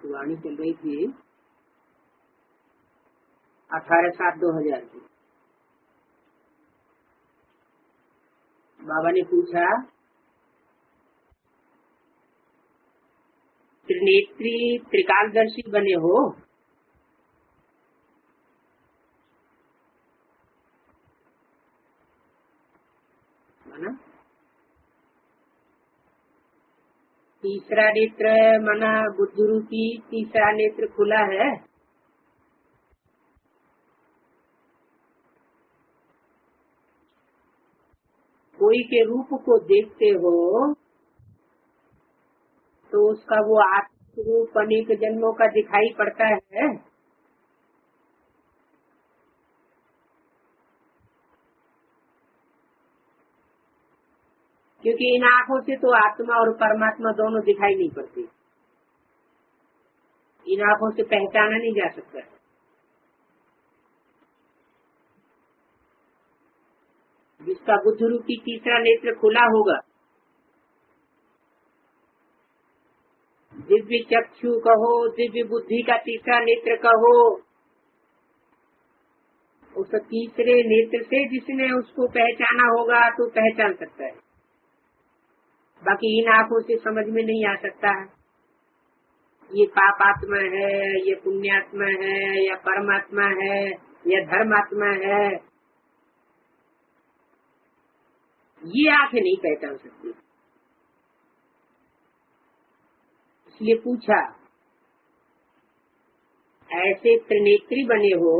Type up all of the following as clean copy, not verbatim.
वाणी चल रही थी 18/7/2000 की। बाबा ने पूछा, त्रिनेत्री त्रिकालदर्शी बने हो? माना तीसरा नेत्र, माना बुद्धि रूपी तीसरा नेत्र खुला है। कोई के रूप को देखते हो तो उसका वो आत्मरूप अनेक जन्मों का दिखाई पड़ता है। क्योंकि इन आंखों से तो आत्मा और परमात्मा दोनों दिखाई नहीं पड़ती, इन आंखों से पहचाना नहीं जा सकता। जिसका बुद्धि रूपी तीसरा नेत्र खुला होगा, दिव्य चक्षु कहो, दिव्य बुद्धि का तीसरा नेत्र कहो, उस तीसरे नेत्र से जिसने उसको पहचाना होगा तो पहचान सकता है। बाकी इन आंखों से समझ में नहीं आ सकता है ये पापात्मा है, ये पुण्यात्मा है, या परमात्मा है, या धर्मात्मा है। ये आंखें नहीं पहचान सकती। इसलिए पूछा, ऐसे त्रिनेत्री बने हो,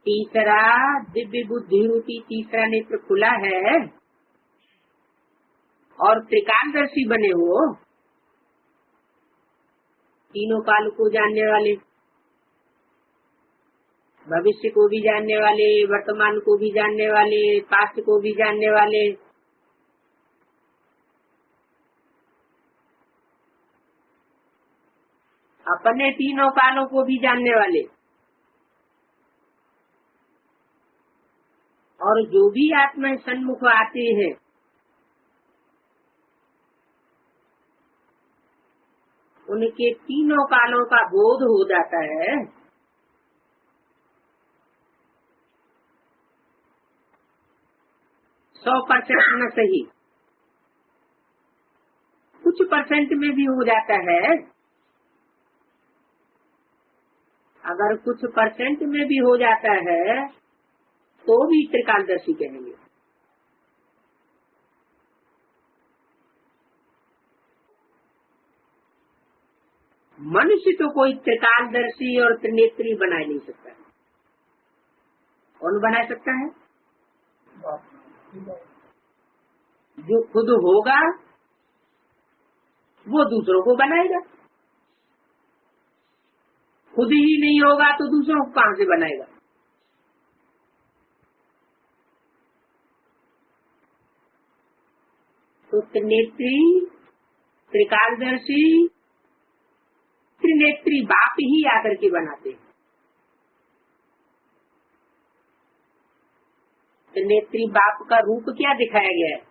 तीसरा दिव्य बुद्धि रूपी तीसरा नेत्र खुला है और त्रिकालदर्शी बने हो, तीनों काल को जानने वाले, भविष्य को भी जानने वाले, वर्तमान को भी जानने वाले, पास्ट को भी जानने वाले। अपने तीनों कालों को भी जानने वाले, और जो भी आत्मा सन्मुख आते हैं उनके तीनों कालों का बोध हो जाता है। सौ % न सही, कुछ % में भी हो जाता है। अगर कुछ % में भी हो जाता है तो भी त्रिकालदर्शी कहेंगे। मनुष्य तो कोई त्रिकालदर्शी और त्रिनेत्री बना नहीं सकता। कौन बना सकता है? जो खुद होगा वो दूसरों को बनाएगा, खुद ही नहीं होगा तो दूसरों को कहां से बनाएगा? तो त्रिनेत्री त्रिकालदर्शी त्रिनेत्री बाप ही आकर के बनाते हैं। त्रिनेत्री बाप का रूप क्या दिखाया गया है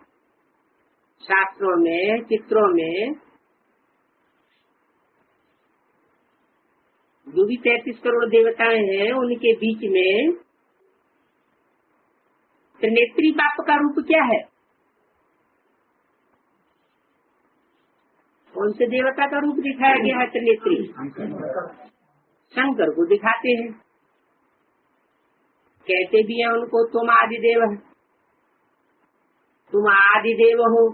शास्त्रों में, चित्रों में? जो भी 33 करोड़ देवताएं हैं उनके बीच में त्रिनेत्री बाप का रूप क्या है? कौन से देवता का रूप दिखाया गया है? त्रिनेत्री शंकर को दिखाते हैं। कहते भी हैं उनको, तुम आदि देव है, तुम आदि देव हो,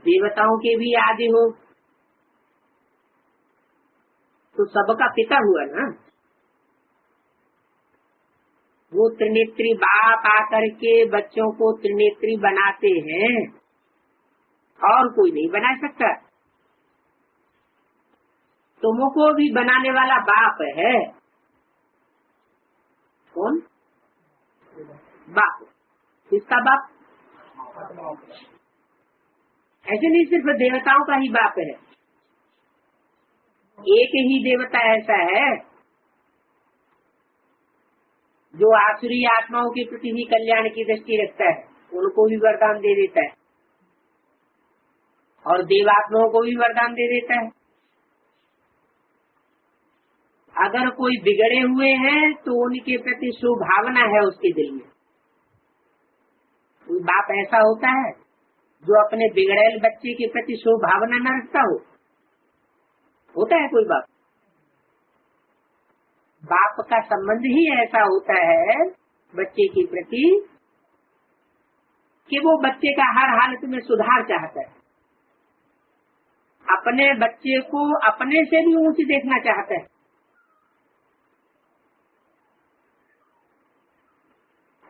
देवताओं के भी आदि हो, तो सबका पिता हुआ ना। वो त्रिनेत्री बाप आकर के बच्चों को त्रिनेत्री बनाते हैं और कोई नहीं बना सकता। तुमको भी बनाने वाला बाप है। कौन? बाप। किसका बाप? ऐसे नहीं सिर्फ देवताओं का ही बाप है, एक ही देवता ऐसा है जो आसुरी आत्माओं के प्रति ही कल्याण की दृष्टि रखता है, उनको भी वरदान दे देता है। और देवात्माओं को भी वरदान दे देता है। अगर कोई बिगड़े हुए हैं तो उनके प्रति शुभावना है उसके दिल में। कोई बाप ऐसा होता है जो अपने बिगड़ेल बच्चे के प्रति शुभावना न रखता हो? होता है कोई बाप? बाप का संबंध ही ऐसा होता है बच्चे के प्रति कि वो बच्चे का हर हालत में सुधार चाहता है, अपने बच्चे को अपने से भी ऊंच देखना चाहता है।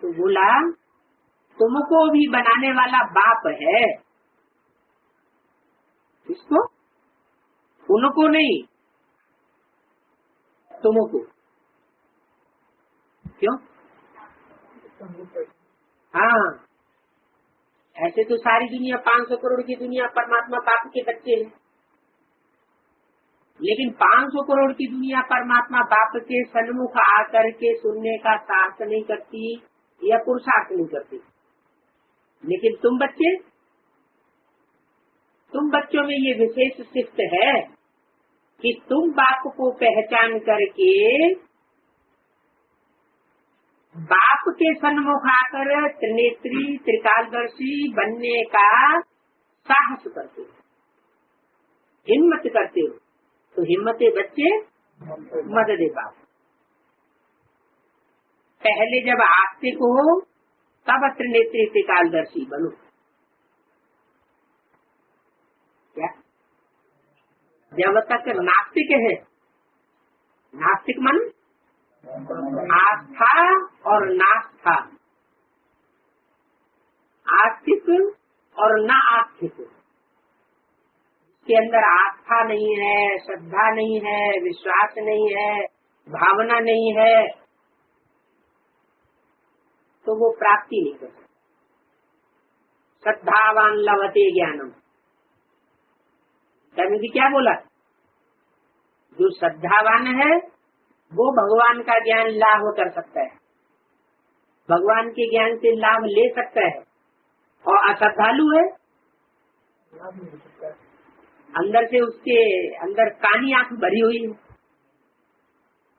तो बोला तुमको भी बनाने वाला बाप है। किसको? उनको नहीं, तुमको। क्यों? हाँ, ऐसे तो सारी दुनिया 500 करोड़ की दुनिया परमात्मा बाप के बच्चे हैं, लेकिन 500 करोड़ की दुनिया परमात्मा बाप के सन्मुख आकर के सुनने का साहस नहीं करती या पुरुषार्थ नहीं करती। लेकिन तुम बच्चों में ये विशेष शिफ्ट है कि तुम बाप को पहचान करके बाप के सन्मुख आकर त्रिनेत्री त्रिकालदर्शी बनने का साहस करते हो, हिम्मत करते हो। तो हिम्मते बच्चे मदद बाप। पहले जब आस्तिक हो तब त्रिनेत्री त्रिकालदर्शी बनो। क्या? जब तक नास्तिक है, नास्तिक मन आस्था और नास्था, आस्तिक और न आस्तिक। के अंदर आस्था नहीं है, श्रद्धा नहीं है, विश्वास नहीं है, भावना नहीं है, तो वो प्राप्ति नहीं कर सकता। श्रद्धावान लभते ज्ञानम। कभी क्या बोला? जो श्रद्धावान है वो भगवान का ज्ञान लाभ कर सकता है, भगवान के ज्ञान से लाभ ले सकता है। और अश्रद्धालु है, अंदर से उसके अंदर कानी आंख भरी हुई है,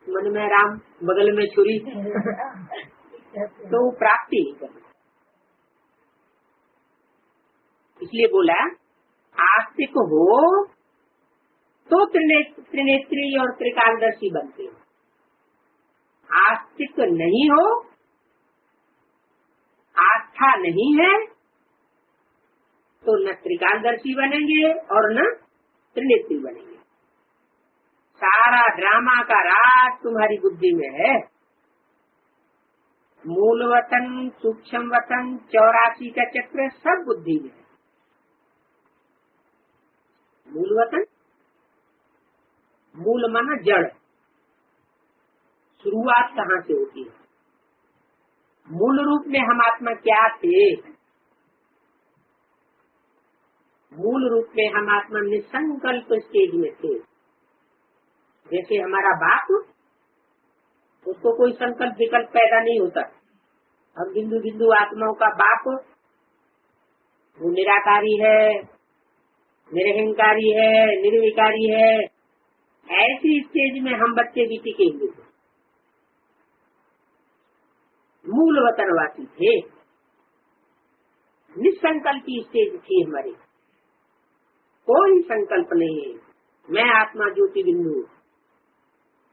मन में राम बगल में छुरी, तो प्राप्ति नहीं कर। इसलिए बोला आस्तिक हो तो त्रिनेत्री और त्रिकालदर्शी बनते हो। आस्तिक नहीं हो, आस्था नहीं है, तो न त्रिकालदर्शी बनेंगे और न त्रिनेत्री बनेंगे। सारा ड्रामा का राज तुम्हारी बुद्धि में है। मूल वतन, सूक्ष्म वतन, 84 का चक्र सब बुद्धि में है। मूल वतन, मूल माना जड़, शुरुआत कहाँ से होती है? मूल रूप में हम आत्मा क्या थे? मूल रूप में हम आत्मा निसंकल्प स्टेज में थे। जैसे हमारा बाप, उसको कोई संकल्प विकल्प पैदा नहीं होता। अब बिंदु बिंदु आत्माओं का बाप वो निराकारी है, निरहंकारी है, निर्विकारी है। ऐसी स्टेज में हम बच्चे भी टिके हुए थे, मूल वतनवासी थे, निसंकल्पी स्टेज थी हमारी। कोई संकल्प नहीं है, मैं आत्मा ज्योति बिंदु,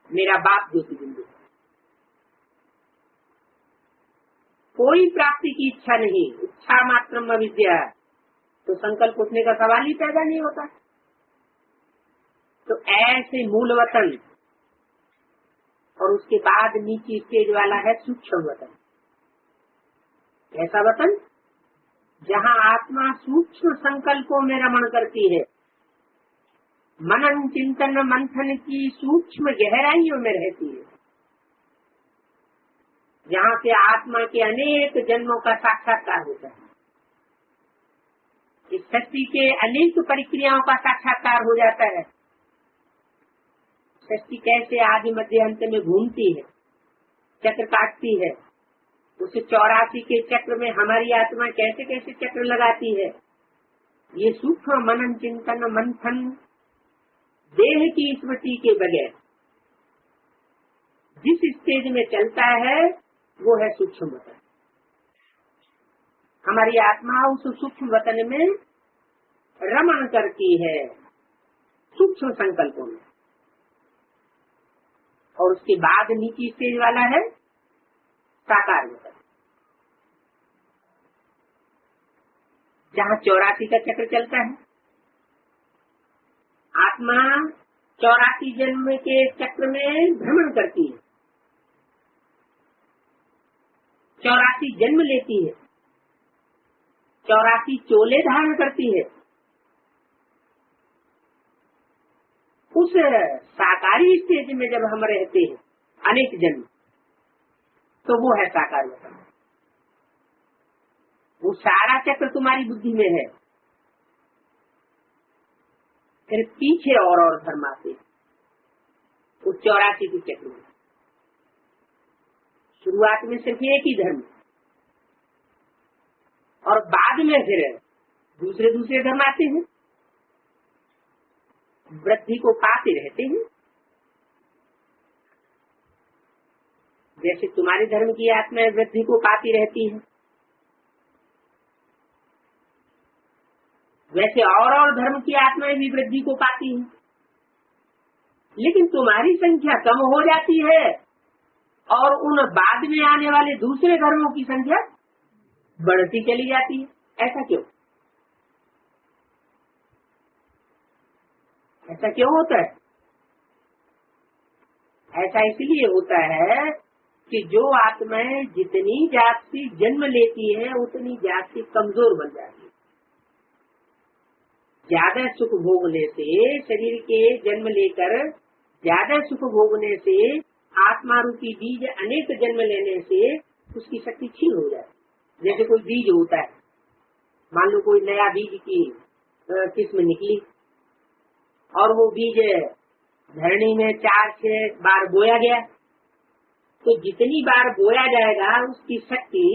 मेरा बाप ज्योति बिंदु। कोई प्राप्ति की इच्छा नहीं, इच्छा मात्रम अविद्या। तो संकल्प उठने का सवाल ही पैदा नहीं होता। तो ऐसे मूल वतन, और उसके बाद नीचे स्टेज वाला है सूक्ष्म वतन। ऐसा वतन जहाँ आत्मा सूक्ष्म संकल्पों में रमण करती है, मनन चिंतन मंथन की सूक्ष्म गहराइयों में रहती है, जहाँ से आत्मा के अनेक जन्मों का साक्षात्कार होता है। इस सृष्टि के अनेक प्रक्रियाओं का साक्षात्कार हो जाता है। सृष्टि कैसे आदि मध्य अंत में घूमती है, चक्र काटती है, उस 84 के चक्र में हमारी आत्मा कैसे कैसे चक्र लगाती है, ये सूक्ष्म मनन चिंतन मंथन देह की स्मृति के बगैर जिस स्टेज में चलता है वो है सूक्ष्म वतन। हमारी आत्मा उस सूक्ष्म वतन में रमण करती है सूक्ष्म संकल्पों में, और उसके बाद नीचे स्टेज वाला है साकार वतन, जहाँ 84 का चक्र चलता है। आत्मा 84 जन्म के चक्र में भ्रमण करती है, 84 जन्म लेती है, 84 चोले धारण करती है। उस साकारी स्टेज में जब हम रहते हैं अनेक जन्म, तो वो है साकार वतन। वो सारा चक्र तुम्हारी बुद्धि में है। फिर पीछे और धर्म आते, वो 84 के चक्र में। शुरुआत में सिर्फ एक ही धर्म, और बाद में फिर दूसरे दूसरे धर्म आते हैं, वृद्धि को पाते रहते हैं। जैसे तुम्हारे धर्म की आत्मा वृद्धि को पाती रहती है, वैसे और धर्म की आत्माएं भी वृद्धि को पाती हैं। लेकिन तुम्हारी संख्या कम हो जाती है और उन बाद में आने वाले दूसरे धर्मों की संख्या बढ़ती चली जाती है। ऐसा क्यों? ऐसा क्यों होता है? ऐसा इसलिए होता है कि जो आत्माएं जितनी जात से जन्म लेती है उतनी जात से कमजोर बन जाती है। ज्यादा सुख भोगने से, शरीर के जन्म लेकर ज्यादा सुख भोगने से, आत्मा रूपी बीज अनेक जन्म लेने से उसकी शक्ति क्षीण हो जाती है। जैसे कोई बीज होता है, मान लो कोई नया बीज की किस्म निकली और वो बीज धरणी में 4-6 बार बोया गया, तो जितनी बार बोया जाएगा उसकी शक्ति,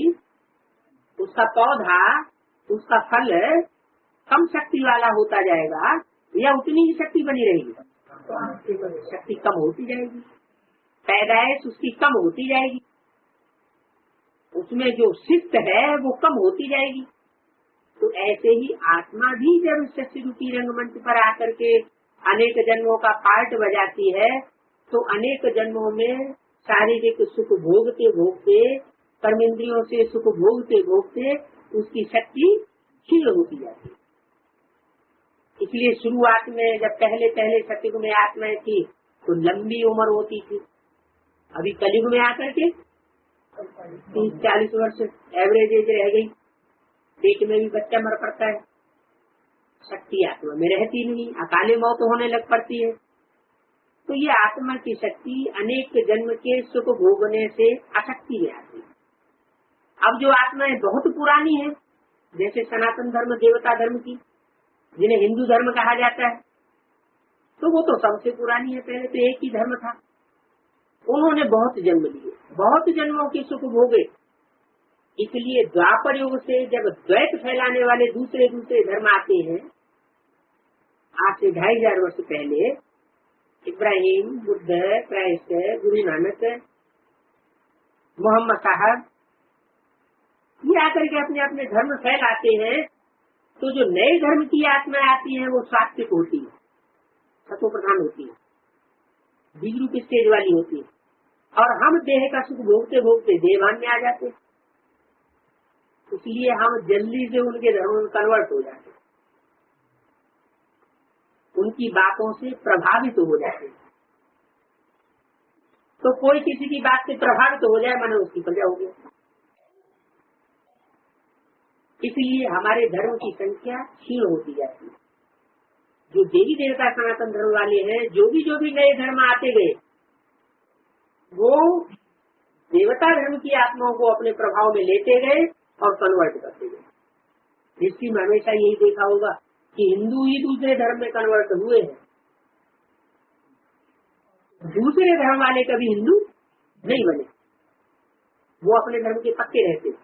उसका पौधा, उसका फल कम शक्ति वाला होता जाएगा या उतनी ही शक्ति बनी रहेगी? शक्ति कम होती जाएगी, पैदाइश उसकी कम होती जाएगी, उसमें जो शिस्त है वो कम होती जाएगी। तो ऐसे ही आत्मा भी जब शक्ति रूपी रंगमंच पर आकर के अनेक जन्मों का पार्ट बजाती है, तो अनेक जन्मों में शारीरिक सुख भोगते भोगते, कर्मेंद्रियों से सुख भोगते भोगते उसकी शक्ति क्षीण होती जाती है। इसलिए शुरुआत में जब पहले सतयुग में आत्माएं थी तो लंबी उम्र होती थी। अभी कलयुग में आकर के 30-40 वर्ष एवरेज एज रह गई, पेट में भी बच्चा मर पड़ता है, शक्ति आत्मा में रहती नहीं, अकाले मौत होने लग पड़ती है। तो ये आत्मा की शक्ति अनेक जन्म के सुख भोगने से अशक्ति में आती है। अब जो आत्माएं बहुत पुरानी है, जैसे सनातन धर्म, देवता धर्म की, जिन्हें हिंदू धर्म कहा जाता है, तो वो तो सबसे पुरानी है। पहले तो एक ही धर्म था, उन्होंने बहुत जन्म लिए, बहुत जन्मों के सुख भोगे। इसलिए द्वापर युग से जब द्वैत फैलाने वाले दूसरे धर्म आते हैं, आज से 2500 वर्ष पहले इब्राहिम, बुद्ध, क्राइस्ट, गुरु नानक, मोहम्मद साहब, ये आकर के अपने अपने धर्म फैलाते हैं। तो जो नए धर्म की आत्माएं आती हैं वो सात्विक होती है, सत्व प्रधान होती है, बीज की स्टेज वाली होती है, और हम देह का सुख भोगते भोगते देवान में आ जाते हैं। इसलिए हम जल्दी से उनके धर्म में कन्वर्ट हो जाते हैं, उनकी बातों से प्रभावित हो जाते हैं। तो कोई किसी की बात से प्रभावित हो जाए, माने उसकी प्रजा हो गया। इसलिए हमारे धर्म की संख्या क्षीण होती जाती है। जो देवी देवता सनातन धर्म वाले हैं, जो भी नए धर्म आते गए, वो देवता धर्म की आत्माओं को अपने प्रभाव में लेते गए और कन्वर्ट करते गए। हिस्ट्री में हमेशा यही देखा होगा कि हिंदू ही दूसरे धर्म में कन्वर्ट हुए हैं, दूसरे धर्म वाले कभी हिंदू नहीं बने, वो अपने धर्म के पक्के रहते हैं।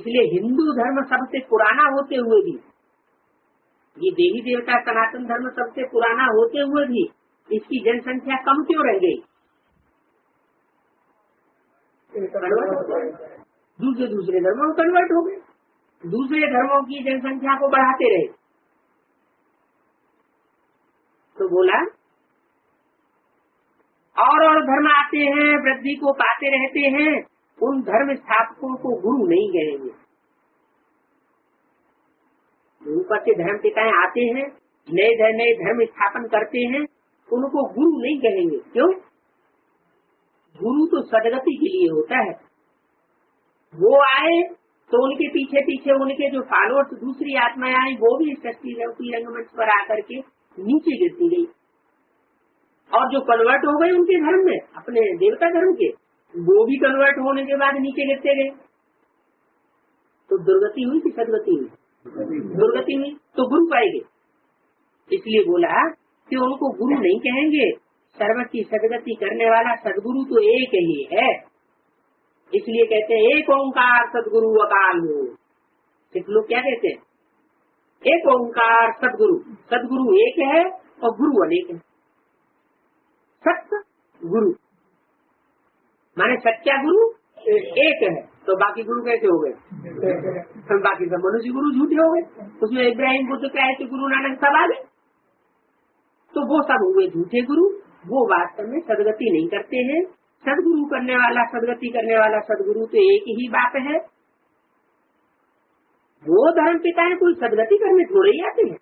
इसलिए हिंदू धर्म सबसे पुराना होते हुए भी, ये देवी देवता सनातन धर्म सबसे पुराना होते हुए भी इसकी जनसंख्या कम क्यों रह गई? दूसरे दूसरे धर्मों में कन्वर्ट हो गए, दूसरे धर्मों की जनसंख्या को बढ़ाते रहे। तो बोला और धर्म आते हैं, वृद्धि को पाते रहते हैं, उन धर्म स्थापकों को गुरु नहीं कहेंगे। ऊपर से धर्म पिताएं आते हैं, नए धर्म स्थापन करते हैं, उनको गुरु नहीं कहेंगे। क्यों? गुरु तो सदगति के लिए होता है। वो आए तो उनके पीछे पीछे उनके जो फॉलोअर्स दूसरी आत्माएं आई, वो भी शक्ति रंगमंच पर आकर के नीचे गिरती गई, और जो कन्वर्ट हो गए उनके धर्म में, अपने देवता धर्म के, वो भी कन्वर्ट होने के बाद नीचे गिरते गए। तो दुर्गति हुई कि सदगति हुई? दुर्गति हुई। तो गुरु पाएंगे। इसलिए बोला कि उनको गुरु नहीं कहेंगे, सर्व की सदगति करने वाला सदगुरु तो एक ही है। इसलिए कहते हैं एक ओंकार सदगुरु अकाल हो। सिर्फ लोग क्या कहते हैं? एक ओंकार सदगुरु, सदगुरु एक है और गुरु अनेक है। सत्य गुरु माने सच्चा गुरु एक है, तो बाकी गुरु कैसे हो गए? बाकी सब मनुष्य गुरु झूठे हो गए। उसमें इब्राहिम बुद्ध कैसे गुरु नानक सब आ गए, तो वो सब हुए झूठे गुरु। वो वास्तव में सदगति नहीं करते हैं। सदगुरु करने वाला, सदगति करने वाला सदगुरु तो एक ही बात है। वो धर्म पिताएं कोई सदगति करने थोड़े ही आते हैं।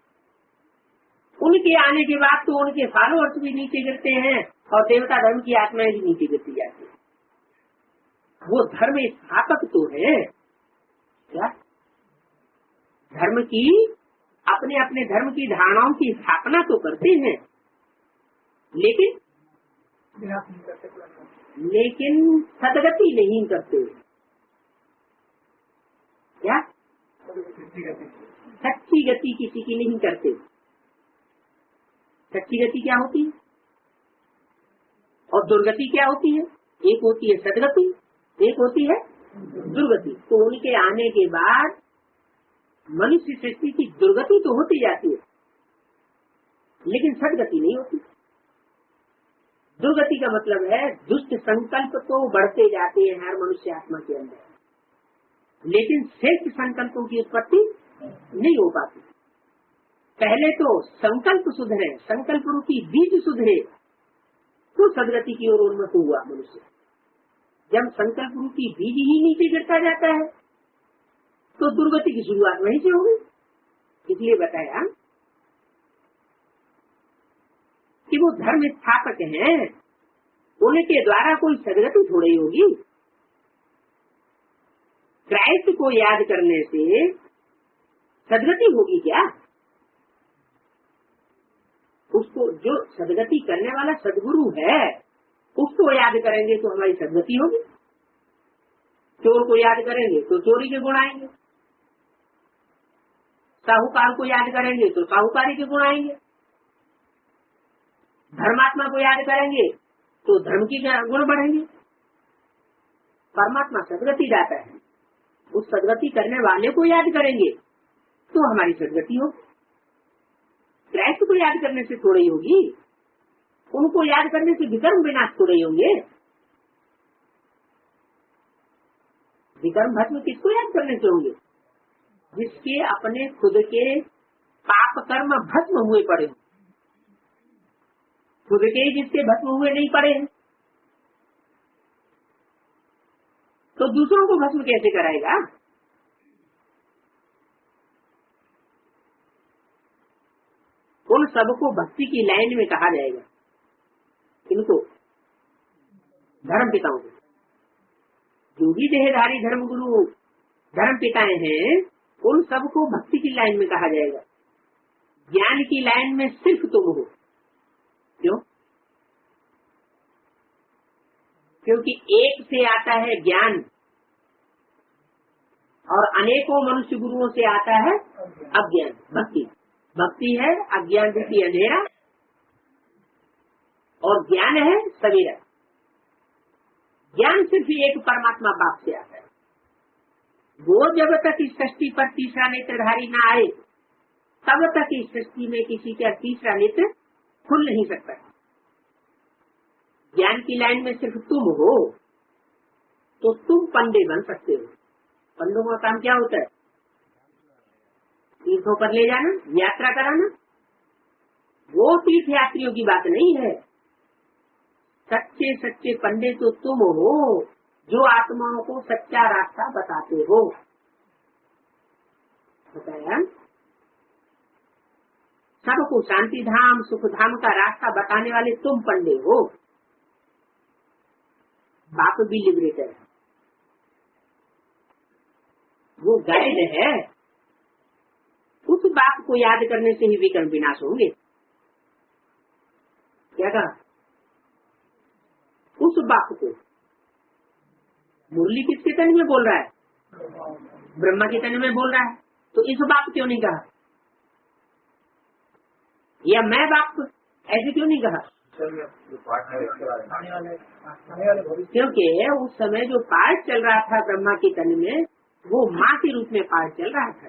उनके आने के बाद तो उनके फॉलोअर्स भी नीचे गिरते हैं और देवता धर्म की आत्माएं भी नीचे गिरती जाती है। वो धर्म स्थापक तो है क्या? धर्म की अपने अपने धर्म की धारणाओं की स्थापना तो करते हैं, लेकिन सदगति नहीं करते। क्या? सच्ची गति किसी की नहीं करते। सच्ची गति क्या होती है और दुर्गति क्या होती है? एक होती है सदगति, एक होती है दुर्गति। तो उनके आने के बाद मनुष्य सृष्टि की दुर्गति तो होती जाती है, लेकिन सदगति नहीं होती। दुर्गति का मतलब है दुष्ट संकल्प तो बढ़ते जाते हैं हर मनुष्य आत्मा के अंदर, लेकिन श्रेष्ठ संकल्पों की उत्पत्ति नहीं हो पाती। पहले तो संकल्प सुधरे, संकल्प रूपी बीज सुधरे, तो सदगति की ओर उन्मुख हुआ मनुष्य। जब संकल्प रूपी बीज ही नीचे गिरता जाता है तो दुर्गति की शुरुआत वहीं से होगी। इसलिए बताया कि वो धर्म स्थापक हैं, उनके द्वारा कोई सदगति थोड़ी होगी। क्राइस्ट को याद करने से सदगति होगी क्या? उसको जो सदगति करने वाला सदगुरु है उसको याद करेंगे तो हमारी सदगति होगी। चोर को याद करेंगे तो चोरी के गुण आएंगे, साहूकार को याद करेंगे तो साहूकारी के गुण आएंगे, धर्मात्मा को याद करेंगे तो धर्म की गुण बढ़ेंगे। परमात्मा सदगति दाता है, उस सदगति करने वाले को याद करेंगे तो हमारी सदगति होगी। क्राइस्ट को याद करने से थोड़ी होगी, उनको याद करने से विकर्म विनाश थोड़े होंगे। विकर्म भस्म किसको याद करने से होंगे? जिसके अपने खुद के पाप कर्म भस्म हुए पड़े, खुद के जिसके भस्म हुए नहीं पड़े हैं, तो दूसरों को भस्म कैसे कराएगा? उन सबको भक्ति की लाइन में कहा जाएगा। इनको धर्म पिताओं को, जो भी देहधारी धर्म गुरु धर्म पिताएं हैं, उन सबको भक्ति की लाइन में कहा जाएगा। ज्ञान की लाइन में सिर्फ तुम हो। क्यों? क्योंकि एक से आता है ज्ञान और अनेकों मनुष्य गुरुओं से आता है अज्ञान। भक्ति भक्ति है अज्ञान रूपी अंधेरा और ज्ञान है सवेरा। ज्ञान सिर्फ एक परमात्मा बाप से आता है, वो जब तक इस सृष्टि पर तीसरा नेत्रधारी न आए तब तक इस सृष्टि में किसी का तीसरा नेत्र खुल नहीं सकता। ज्ञान की लाइन में सिर्फ तुम हो तो तुम पंडे बन सकते हो। पंडों का काम क्या होता है? तीर्थों पर ले जाना, यात्रा कराना। वो तीर्थ यात्रियों की बात नहीं है। सच्चे सच्चे पंडे तो तुम हो जो आत्माओं को सच्चा रास्ता बताते हो। बताया सबको शांति धाम सुख धाम का रास्ता बताने वाले तुम पंडे हो। बाप भी लिबरेटर है, वो गाइड है। उस बाप को याद करने से ही विकर्म विनाश होंगे। क्या कहा? उस बाप को। मुरली किसके तन में बोल रहा है? ब्रह्मा के तन में बोल रहा है, तो इस बाप क्यों नहीं कहा? या मैं बाप ऐसे क्यों नहीं कहा? क्योंकि उस समय जो पाठ चल रहा था ब्रह्मा के तन में, वो माँ के रूप में पाठ चल रहा था।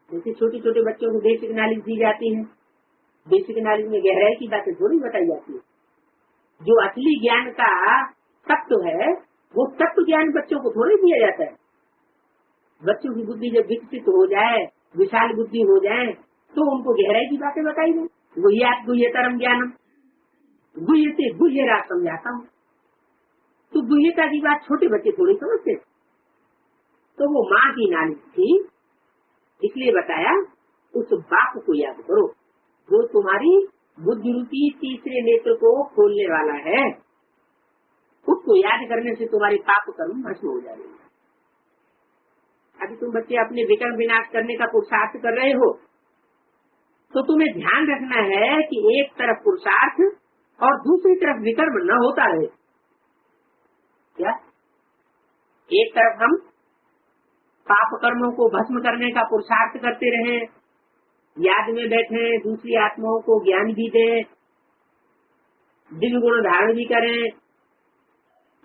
जैसे छोटे छोटे बच्चों को बेसिक नॉलेज दी जाती है, बेसिक नॉलेज में गहराई की बातें थोड़ी बताई जाती है। जो असली ज्ञान का तत्व है, वो तत्व ज्ञान बच्चों को थोड़ी दिया जाता है। बच्चों की बुद्धि जब विकसित हो जाए, विशाल बुद्धि हो जाए, तो उनको गहराई की बातें बताई जाए। गुह्यात गुह्यतरम ज्ञानम, गुह्य से गुह्य रात समझाता हूँ। तो गुह्यता की बात छोटे बच्चे थोड़ी समझते। तो वो माँ की नानी थी, इसलिए बताया उस बाप को याद करो जो तुम्हारी बुद्धि रूपी तीसरे नेत्र को खोलने वाला है। उसको याद करने से तुम्हारी पाप कर्म भस्म हो जाएंगे। अभी तुम बच्चे अपने विकर्म विनाश करने का पुरुषार्थ कर रहे हो, तो तुम्हें ध्यान रखना है कि एक तरफ पुरुषार्थ और दूसरी तरफ विकर्म न होता रहे। क्या? एक तरफ हम पाप कर्मों को भस्म करने का पुरुषार्थ करते रहे, याद में बैठे, दूसरी आत्माओं को ज्ञान भी दें, दिव्य गुण धारण भी करें,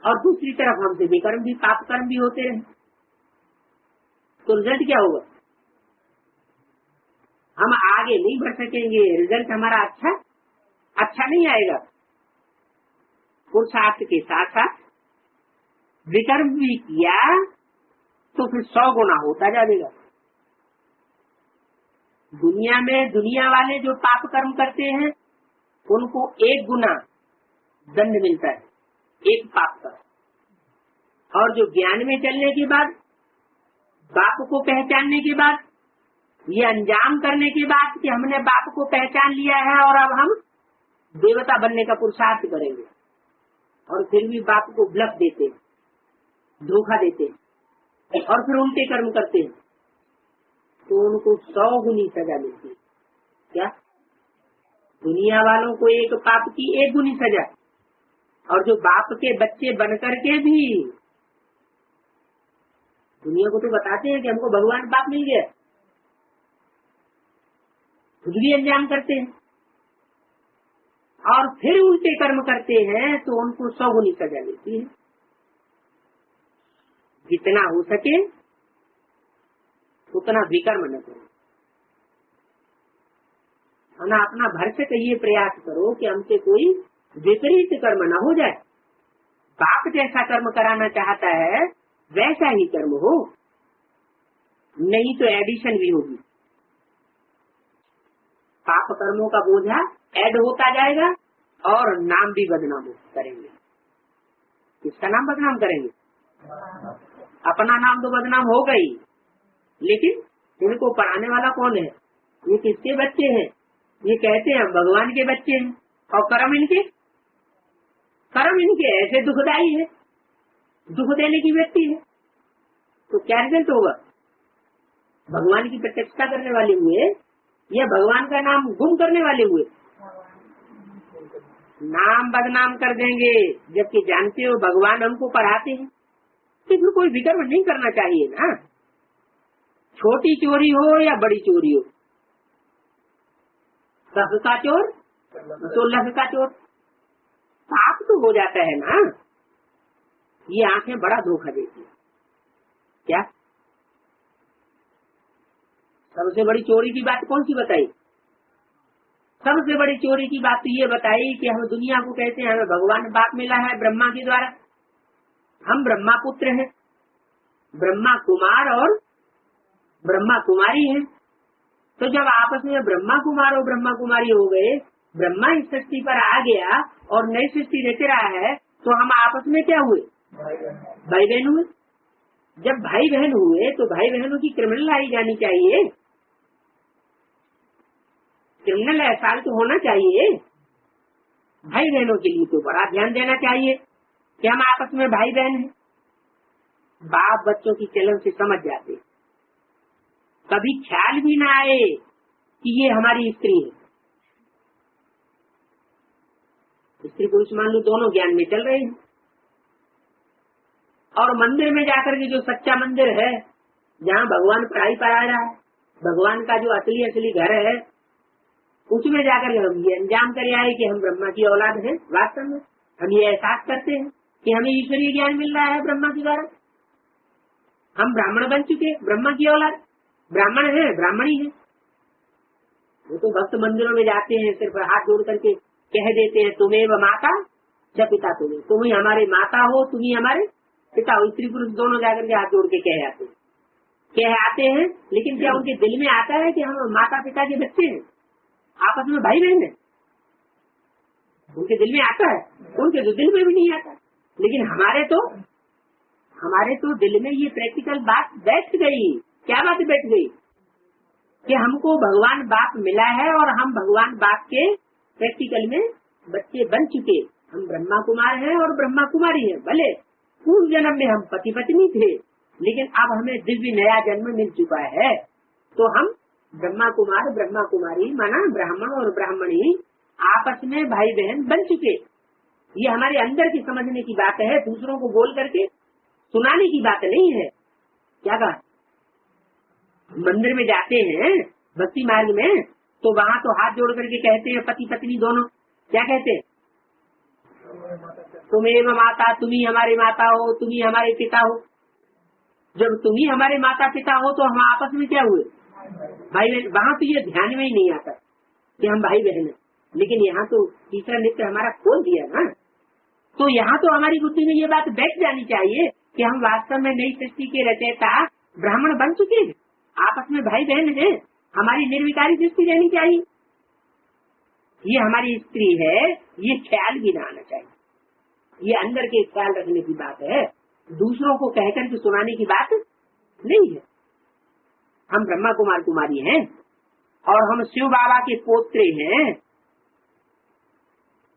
और दूसरी तरफ हमसे विकर्म भी पाप कर्म भी होते रहे, तो रिजल्ट क्या होगा? हम आगे नहीं बढ़ सकेंगे। रिजल्ट हमारा अच्छा नहीं आएगा। पुरुषार्थ के साथ साथ विकर्म भी किया तो फिर 100 गुना होता जाएगा। दुनिया में दुनिया वाले जो पाप कर्म करते हैं, उनको 1 गुना दंड मिलता है, एक पाप का। और जो ज्ञान में चलने के बाद, बाप को पहचानने के बाद, ये अंजाम करने के बाद कि हमने बाप को पहचान लिया है और अब हम देवता बनने का पुरुषार्थ करेंगे, और फिर भी बाप को ब्लफ देते, धोखा देते, और फिर उल्टे कर्म करते हैं, तो उनको 100 गुनी सजा मिलती है। क्या? दुनिया वालों को एक पाप की 1 गुनी सजा, और जो बाप के बच्चे बनकर के भी दुनिया को तो बताते हैं कि हमको भगवान बाप मिल गया, खुद भी अंजाम करते हैं और फिर उल्टे कर्म करते हैं, तो उनको 100 गुनी सजा मिलती है। जितना हो सके उतना विकर्म न करो, है ना। अपना भर से कहिए, प्रयास करो कि हमसे कोई विपरीत कर्म न हो जाए। बाप जैसा कर्म कराना चाहता है वैसा ही कर्म हो, नहीं तो एडिशन भी होगी। पाप कर्मों का बोझा ऐड होता जाएगा और नाम भी बदनाम करेंगे। किसका नाम बदनाम करेंगे? अपना नाम तो बदनाम हो गई, लेकिन इनको पढ़ाने वाला कौन है? ये किसके बच्चे हैं? ये कहते हैं हम भगवान के बच्चे हैं, और कर्म इनके ऐसे दुखदायी है, दुख देने की व्यक्ति है, तो क्या रिजल्ट होगा? भगवान की प्रत्यक्षता करने वाले हुए या भगवान का नाम गुम करने वाले हुए? नाम बदनाम कर देंगे, जबकि जानते हो भगवान हमको पढ़ाते हैं। तो कोई विकर्म नहीं करना चाहिए ना, छोटी चोरी हो या बड़ी चोरी हो, 10 का चोर 16 का चोर, पाप तो हो जाता है ना। ये आंखें बड़ा धोखा देती है। क्या सबसे बड़ी चोरी की बात कौन सी बताई? सबसे बड़ी चोरी की बात तो ये बताई कि हम दुनिया को कहते हैं हमें भगवान बाप मिला है ब्रह्मा के द्वारा, हम ब्रह्मा पुत्र हैं, ब्रह्मा कुमार और ब्रह्मा कुमारी हैं। तो जब आपस में ब्रह्मा कुमार और ब्रह्मा कुमारी हो गए, ब्रह्मा इस सृष्टि पर आ गया और नई सृष्टि रच रहा है, तो हम आपस में क्या हुए? भाई बहन हुए। जब भाई बहन हुए तो भाई बहनों की क्रिमिनल लाई जानी चाहिए, क्रिमिनल एहसास तो होना चाहिए। भाई बहनों के लिए तो बड़ा ध्यान देना चाहिए कि हम आपस में भाई बहन हैं। बाप बच्चों की चलन से समझ जाते, कभी ख्याल भी ना आए कि ये हमारी स्त्री है। स्त्री पुरुष मान लो दोनों ज्ञान में चल रहे हैं। और मंदिर में जाकर के जो सच्चा मंदिर है, जहाँ भगवान पढ़ाई पढ़ा रहा है, भगवान का जो असली घर है, उसमें जाकर हम ये अंजाम कर आए कि हम ब्रह्मा की औलाद हैं। वास्तव में हम ये एहसास करते हैं कि हमें ईश्वरीय ज्ञान मिल रहा है ब्रह्मा के द्वारा। हम ब्राह्मण बन चुके, ब्रह्मा की औलाद, ब्राह्मण है, ब्राह्मणी है। वो तो भक्त मंदिरों में जाते हैं, सिर्फ हाथ जोड़ करके कह देते हैं तुम्हें माता च पिता तुम्हें, तुम ही हमारे माता हो, तुम ही हमारे पिता हो। स्त्री पुरुष दोनों जाकर के हाथ जोड़ के कह आते हैं, लेकिन क्या उनके दिल में आता है कि हम माता पिता के बच्चे हैं, आपस में भाई बहन है? उनके दिल में आता है? उनके तो दिल में भी नहीं आता। लेकिन हमारे तो दिल में ये प्रैक्टिकल बात बैठ गई। क्या बात बैठ गई? कि हमको भगवान बाप मिला है और हम भगवान बाप के प्रैक्टिकल में बच्चे बन चुके। हम ब्रह्मा कुमार हैं और ब्रह्मा कुमारी हैं। भले पूर्व जन्म में हम पति पत्नी थे, लेकिन अब हमें दिव्य नया जन्म मिल चुका है, तो हम ब्रह्मा कुमार ब्रह्मा कुमारी माना ब्राह्मण और ब्राह्मणी आपस में भाई बहन बन चुके। ये हमारे अंदर की समझने की बात है, दूसरों को बोल करके सुनाने की बात नहीं है। क्या कहा? मंदिर में जाते हैं भक्ति मार्ग में, तो वहाँ तो हाथ जोड़ करके कहते हैं पति पत्नी दोनों, क्या कहते हैं? तुम्हें माता, तुम ही हमारे माता हो, तुम ही हमारे पिता हो। जब तुम ही हमारे माता पिता हो तो हम आपस में क्या हुए? भाई बहन। वहाँ तो ये ध्यान में ही नहीं आता कि हम भाई बहन हैं, लेकिन यहाँ तो तीसरा नित्य हमारा खोल दिया ना। तो यहाँ तो हमारी बुद्धि में ये बात बैठ जानी चाहिए कि हम वास्तव में नई सृष्टि के रचयिता ब्राह्मण बन चुके हैं, आपस में भाई बहन हैं। हमारी निर्विकारी सृष्टि रहनी चाहिए। ये हमारी स्त्री है, ये ख्याल भी ना आना चाहिए। ये अंदर के ख्याल रखने की बात है, दूसरों को कहकर के सुनाने की बात नहीं है। हम ब्रह्मा कुमार कुमारी हैं और हम शिव बाबा के पोत्रे हैं,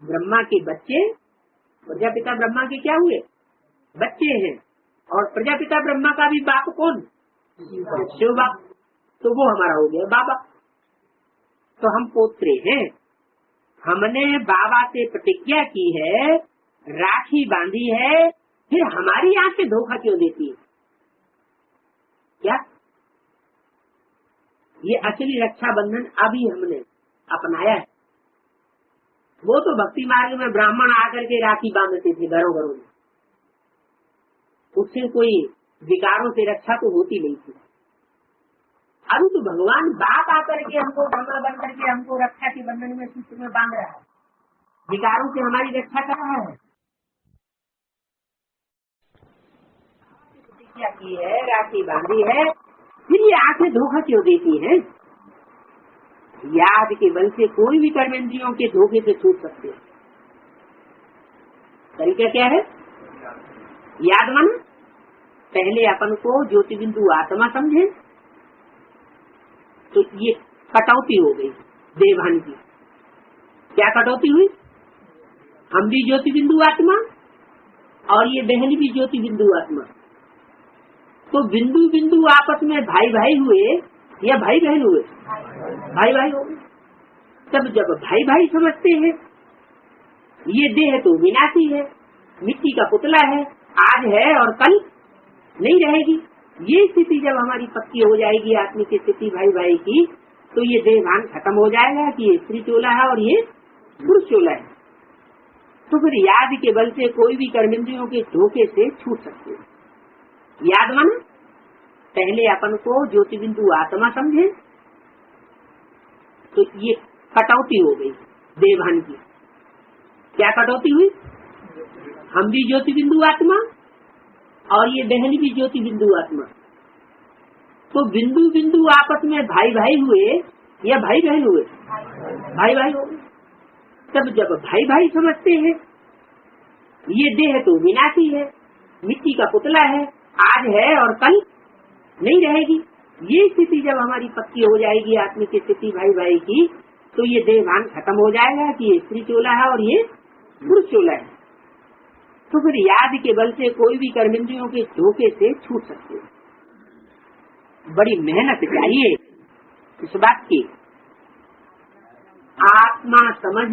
ब्रह्मा के बच्चे। प्रजापिता ब्रह्मा के क्या हुए? बच्चे हैं। और प्रजापिता ब्रह्मा का भी बाप कौन? शिव बाप। तो वो हमारा हो गया बाबा। तो हम पोत्रे हैं। हमने बाबा से प्रतिज्ञा की है, राखी बांधी है, फिर हमारी आंखें धोखा क्यों देती है? क्या ये असली रक्षा बंधन अभी हमने अपनाया है? वो तो भक्ति मार्ग में ब्राह्मण आकर के राखी बांधते थे घरों घरों में, उससे कोई विकारों से रक्षा तो होती नहीं थी। अभी तो भगवान बाप आकर के हमको ब्रह्मा बन करके हमको रक्षा के बंधन में सूत्र में बांध रहा है, विकारों से हमारी रक्षा कर रहा है। प्रतिज्ञा की है, राखी बांधी है, फिर ये आंखें धोखा क्यों देती हैं? याद के बल से कोई भी कर्मेंद्रियों के धोखे से छूट सकते हैं। तरीका क्या है? याद माना पहले अपन को ज्योति बिंदु आत्मा समझे, तो ये कटौती हो गई देवभान की। क्या कटौती हुई? हम भी ज्योति बिंदु आत्मा और ये बहन भी ज्योति बिंदु आत्मा। तो बिंदु बिंदु आपस में भाई भाई हुए या भाई बहन हुए? भाई भाई हो गए। तब जब भाई भाई समझते हैं, ये देह तो विनाशी है, मिट्टी का पुतला है, आज है और कल नहीं रहेगी। ये स्थिति जब हमारी पक्की हो जाएगी आत्मिक स्थिति भाई भाई की, तो ये देहभान खत्म हो जाएगा कि ये स्त्री चोला है और ये पुरुष चोला है। तो फिर याद के बल से कोई भी कर्मेंद्रियों के धोखे से छूट सकते हैं। याद माना पहले अपन को ज्योति बिंदु आत्मा समझे, तो ये कटौती हो गई देवभान की। क्या कटौती हुई? हम भी ज्योति बिंदु आत्मा और ये बहन भी ज्योति बिंदु आत्मा। तो बिंदु बिंदु आपस में भाई भाई हुए या भाई बहन हुए? भाई भाई हो गए। तब जब भाई भाई समझते हैं, ये देह तो विनाशी है, मिट्टी का पुतला है, आज है और कल नहीं रहेगी। ये स्थिति जब हमारी पक्की हो जाएगी आत्मिक स्थिति भाई भाई की, तो ये देहभान खत्म हो जाएगा कि ये स्त्री चोला है और ये पुरुष चोला है। तो फिर याद के बल से कोई भी कर्मेंद्रियों के धोखे से छूट सकते हैं। बड़ी मेहनत चाहिए इस बात की। आत्मा समझ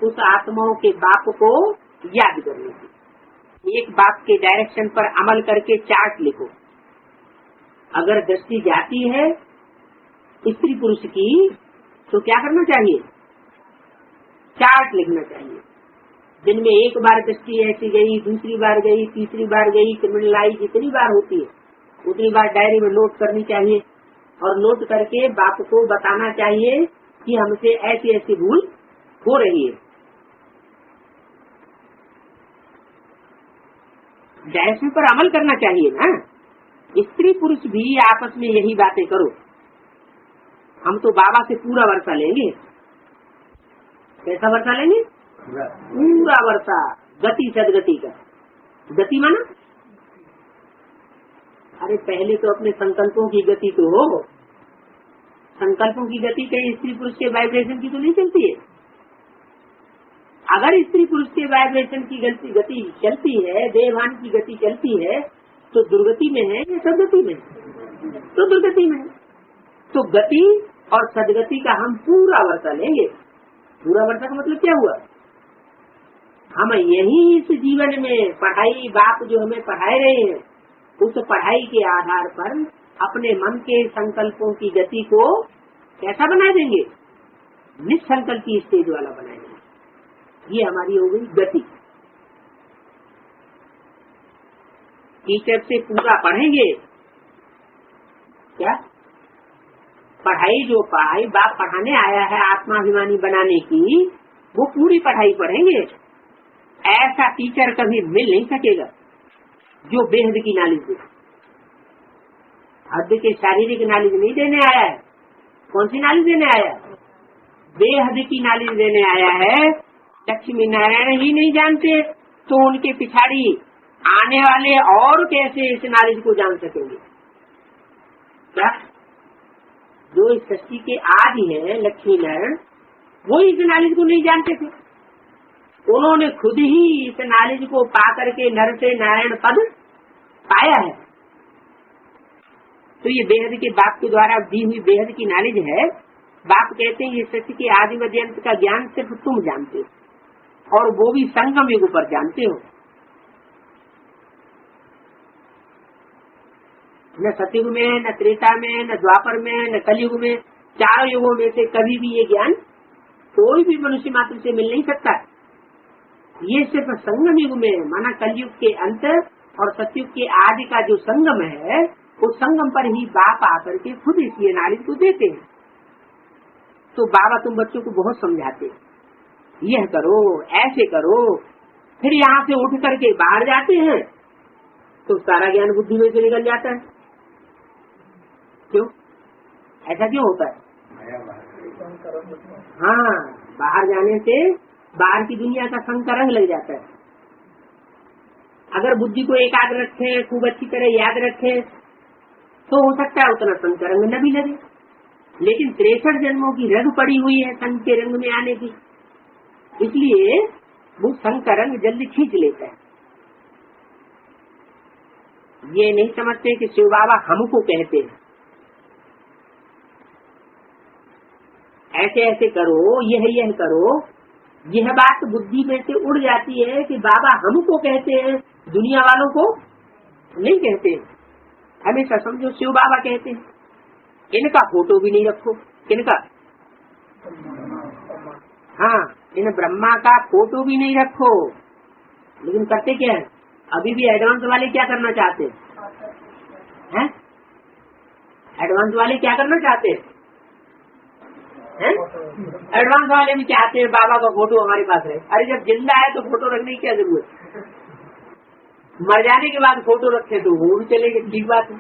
उस आत्माओं के बाप को याद करने की। एक बाप के डायरेक्शन पर अमल करके चार्ट लिखो। अगर दृष्टि जाती है स्त्री पुरुष की, तो क्या करना चाहिए? चार्ट लिखना चाहिए। दिन में एक बार दृष्टि ऐसी गई, दूसरी बार गई, तीसरी बार गई, क्रिमिनलाइज जितनी बार होती है उतनी बार डायरी में नोट करनी चाहिए और नोट करके बाप को बताना चाहिए कि हमसे ऐसी ऐसी भूल हो रही है। डायरेक्शन पर अमल करना चाहिए ना। स्त्री पुरुष भी आपस में यही बातें करो। हम तो बाबा से पूरा वर्षा लेंगे। कैसा वर्षा लेंगे? पूरा वर्षा, गति सदगति का। गति माना, अरे पहले तो अपने संकल्पों की गति तो हो। संकल्पों की गति कहीं स्त्री पुरुष के वाइब्रेशन की तो नहीं चलती है। अगर स्त्री पुरुष के वाइब्रेशन की गति चलती है, देवभान की गति चलती है, तो दुर्गति में है या सदगति में? तो दुर्गति में। तो गति और सदगति का हम पूरा वर्षा लेंगे। पूरा वर्षा का मतलब क्या हुआ? हम यही इस जीवन में पढ़ाई, बाप जो हमें पढ़ाए रहे हैं, उस पढ़ाई के आधार पर अपने मन के संकल्पों की गति को कैसा बना देंगे? निसंकल्प की स्टेज वाला बनाएंगे। ये हमारी हो गई गति। टीचर से पूरा पढ़ेंगे क्या? पढ़ाई जो पढ़ाई बाप पढ़ाने आया है आत्माभिमानी बनाने की, वो पूरी पढ़ाई पढ़ेंगे। ऐसा टीचर कभी मिल नहीं सकेगा जो बेहद की नॉलेज दे। हद के शारीरिक नॉलेज नहीं देने आया है। कौन सी नॉलेज देने आया? बेहद की नॉलेज देने आया है। लक्ष्मी नारायण ही नहीं जानते तो उनके पिछाड़ी आने वाले और कैसे इस नॉलेज को जान सकेंगे? क्या जो इस सृष्टि के आदि है लक्ष्मी नारायण, वो इस नॉलेज को नहीं जानते थे। उन्होंने खुद ही इस नॉलेज को पा करके नर से नारायण पद पाया है। तो ये बेहद के बाप के द्वारा दी हुई बेहद की नॉलेज है। बाप कहते हैं ये सृष्टि के आदि मध्य अंत का ज्ञान सिर्फ तुम जानते हो, और वो भी संगम युग पर जानते हो। न सतयुग में, न त्रेता में, न द्वापर में, न कलयुग में, चारों युगों में से कभी भी ये ज्ञान कोई भी मनुष्य मात्र से मिल नहीं सकता। ये सिर्फ संगम युग में, माना कलयुग के अंत और सतयुग के आदि का जो संगम है, उस संगम पर ही बाप आकर के खुद इस नॉलेज को देते हैं। तो बाबा तुम बच्चों को बहुत समझाते, यह करो, ऐसे करो। फिर यहाँ से उठ करके बाहर जाते हैं तो सारा ज्ञान बुद्धि में से निकल जाता है। क्यों ऐसा क्यों होता है? हाँ, बाहर जाने से बाहर की दुनिया का संग का रंग लग जाता है। अगर बुद्धि को एकाग्र रखें, खूब अच्छी तरह याद रखें, तो हो सकता है उतना संग का रंग न भी लगे। लेकिन 63 जन्मों की रग पड़ी हुई है संग के रंग में आने की, इसलिए वो संग का रंग जल्दी खींच लेता है। ये नहीं समझते कि शिव बाबा हमको कहते हैं ऐसे ऐसे करो, यह करो। यह बात बुद्धि में से उड़ जाती है कि बाबा हमको कहते हैं, दुनिया वालों को नहीं कहते। हमेशा समझो शिव बाबा कहते हैं। इनका फोटो भी नहीं रखो। किनका? हाँ, इन ब्रह्मा का फोटो भी नहीं रखो। लेकिन करते क्या है? अभी भी एडवांस वाले क्या करना चाहते हैं? एडवांस वाले क्या करना चाहते हैं? एडवांस वाले भी चाहते हैं बाबा का फोटो हमारे पास रहे। अरे जब जिंदा है तो फोटो रखने की क्या जरूरत? मर जाने के बाद फोटो रखे तो वो भी चलेगी, ठीक बात है।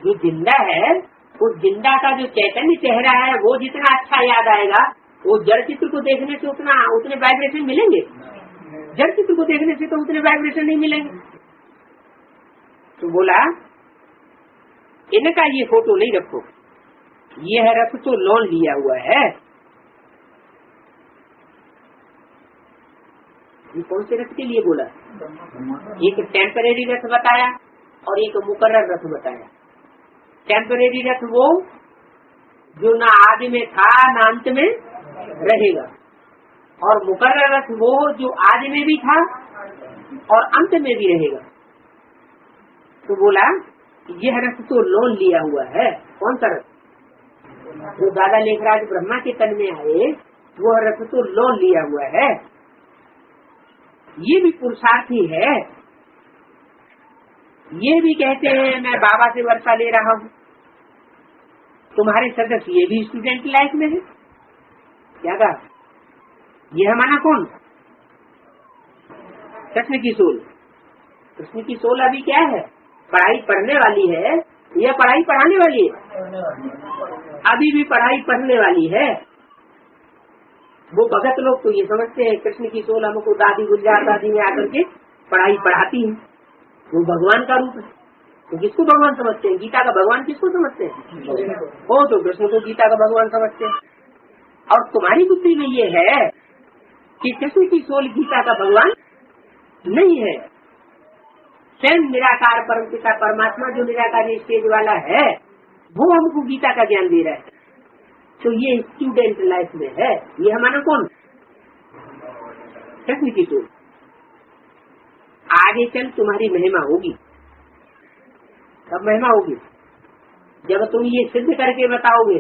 जो जिंदा है उस जिंदा का जो चैतन्य चेहरा है वो जितना अच्छा याद आएगा, वो जड़ चित्र को देखने से उतने वाइब्रेशन मिलेंगे? जड़ चित्र को देखने से तो उतने वाइब्रेशन नहीं मिलेंगे। तो बोला इनका ये फोटो नहीं रखो, ये है रथ तो लोन लिया हुआ है। ये कौन से रथ के लिए बोला? एक टेम्परेरी रथ बताया और एक मुकर्रर रथ बताया। टेम्परेरी रथ वो जो ना आदि में था ना अंत में रहेगा, और मुकर्रर रथ वो जो आदि में भी था और अंत में भी रहेगा। तो बोला यह रथ तो लोन लिया हुआ है। कौन सा रथ? जो दादा लेखराज ब्रह्मा के तन में आए वो रथ तो लोन लिया हुआ है। ये भी पुरुषार्थी है। ये भी कहते हैं मैं बाबा से वर्षा ले रहा हूँ। तुम्हारे सदस्य ये भी स्टूडेंट लाइफ में है। क्या कहा? यह माना कौन? कृष्ण की सोल। कृष्ण की सोल अभी क्या है? पढ़ाई पढ़ने वाली है या पढ़ाई पढ़ाने वाली है? अभी भी पढ़ाई पढ़ने वाली है। वो भगत लोग तो ये समझते हैं कृष्ण की सोल हमको दादी गुलजार दादी में आकर के पढ़ाई पढ़ाती है, वो भगवान का रूप है। तो किसको भगवान समझते हैं? गीता का भगवान किसको समझते हैं? वो तो कृष्ण को गीता का भगवान समझते हैं। और तुम्हारी बुद्धि में ये है कि कृष्ण की सोल गीता का भगवान नहीं है। स्वयं निराकार परम पिता परमात्मा जो निराकारी स्टेज वाला है वो हमको गीता का ज्ञान दे रहा है। तो ये स्टूडेंट लाइफ में है। ये हमारा कौन? कृष्ण की सोल। आगे चल तुम्हारी महिमा होगी। कब महिमा होगी? जब तुम ये सिद्ध करके बताओगे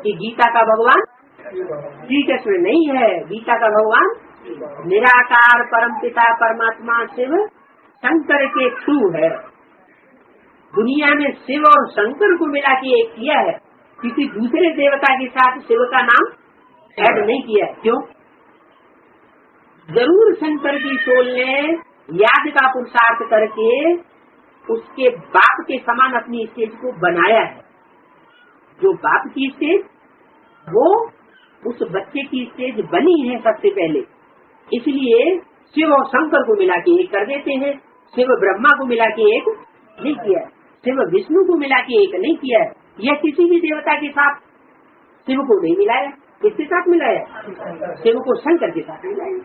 कि गीता का भगवान श्री कृष्ण नहीं है, गीता का भगवान निराकार परम पिता परमात्मा शिव शंकर के थ्रू है। दुनिया में शिव और शंकर को मिला के एक किया है, किसी दूसरे देवता के साथ शिव का नाम ऐड नहीं किया है। क्यों? जरूर शंकर की सोल ने याद का पुरुषार्थ करके उसके बाप के समान अपनी स्टेज को बनाया है। जो बाप की स्टेज वो उस बच्चे की स्टेज बनी है सबसे पहले। इसलिए शिव और शंकर को मिला के एक कर देते हैं। शिव ब्रह्मा को मिला के एक नहीं किया है, शिव विष्णु को मिला के एक नहीं किया है। यह किसी भी देवता के साथ शिव को नहीं मिलाया। किसके साथ मिलाया? शिव को शंकर के साथ मिलाया।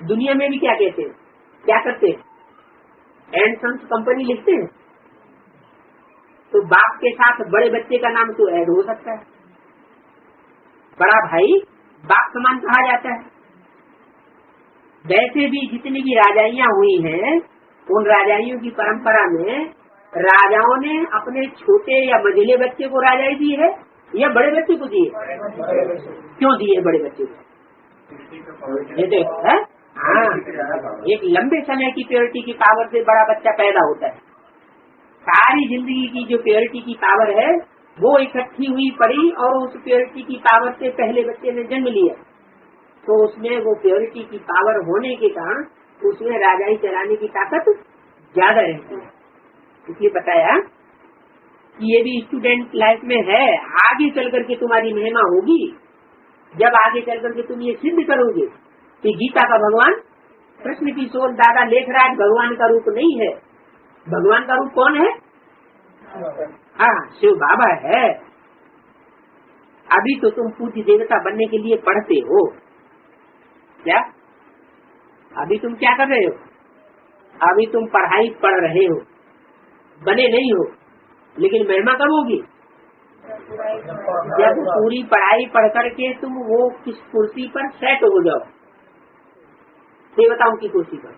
दुनिया में भी क्या कहते हैं, क्या करते हैं? एंड सन्स कंपनी लिखते हैं तो बाप के साथ बड़े बच्चे का नाम तो ऐड हो सकता है। बड़ा भाई बाप समान कहा जाता है। वैसे भी जितनी भी राजाइयाँ हुई हैं उन राजाइयों की परंपरा में राजाओं ने अपने छोटे या मझले बच्चे को राजाई दी है या बड़े बच्चे को दिए? क्यों दिए बड़े बच्चे को? ये तो हाँ, एक लंबे समय की प्योरिटी की पावर से बड़ा बच्चा पैदा होता है। सारी जिंदगी की जो प्योरिटी की पावर है वो इकट्ठी हुई पड़ी और उस प्योरिटी की पावर से पहले बच्चे ने जन्म लिया तो उसमें वो प्योरिटी की पावर होने के कारण उसमें राजाई चलाने की ताकत ज्यादा रहती है। इसलिए बताया कि ये भी स्टूडेंट लाइफ में है। आगे चल करके तुम्हारी महिमा होगी जब आगे चल करके तुम ये सिद्ध करोगे कि गीता का भगवान कृष्ण की सोल दादा लेखराज भगवान का रूप नहीं है। भगवान का रूप कौन है? हाँ, शिव बाबा है। अभी तो तुम पूज्य देवता बनने के लिए पढ़ते हो। क्या अभी तुम क्या कर रहे हो? अभी तुम पढ़ाई पढ़ रहे हो, बने नहीं हो। लेकिन महिमा कब होगी? जब पूरी पढ़ाई पढ़ करके तुम वो किस कुर्सी पर सेट हो जाओ, देवताओं की कुर्सी पर।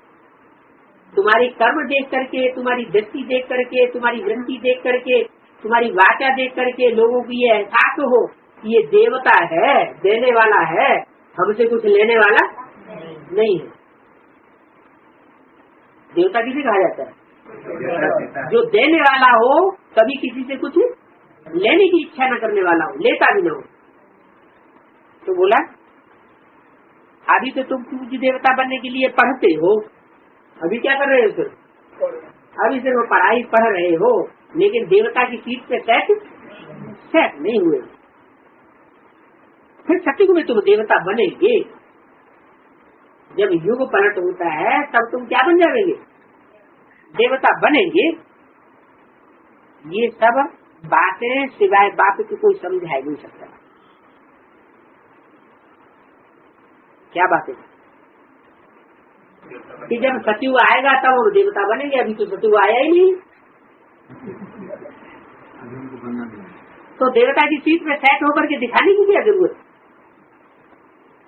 तुम्हारी कर्म देख करके, तुम्हारी दृष्टि देख करके, तुम्हारी वृत्ति देख करके, तुम्हारी वाचा देख करके लोगों को ये एहसास हो कि ये देवता है, देने वाला है, हमसे कुछ लेने वाला नहीं है। देवता किसे कहा जाता है? जो देने वाला हो, कभी किसी से कुछ लेने की इच्छा न करने वाला हो, लेता भी न हो। तो बोला अभी तो तुम पूज्य देवता बनने के लिए पढ़ते हो, अभी क्या कर रहे हो फिर? अभी सिर्फ पढ़ाई पढ़ रहे हो, लेकिन देवता की सीट पे सेट नहीं हुए। फिर सतयुग में तुम देवता बनेंगे। जब युग पलट होता है तब तुम क्या बन जाएंगे? देवता बनेंगे। ये सब बातें सिवाय बाप की कोई समझा नहीं सकता। क्या बात है कि जब सतयुग आएगा तब वो देवता बनेंगे, अभी तो सतयुग आया ही नहीं। तो देवता की सीट में सेट होकर के दिखाने की क्या जरूरत?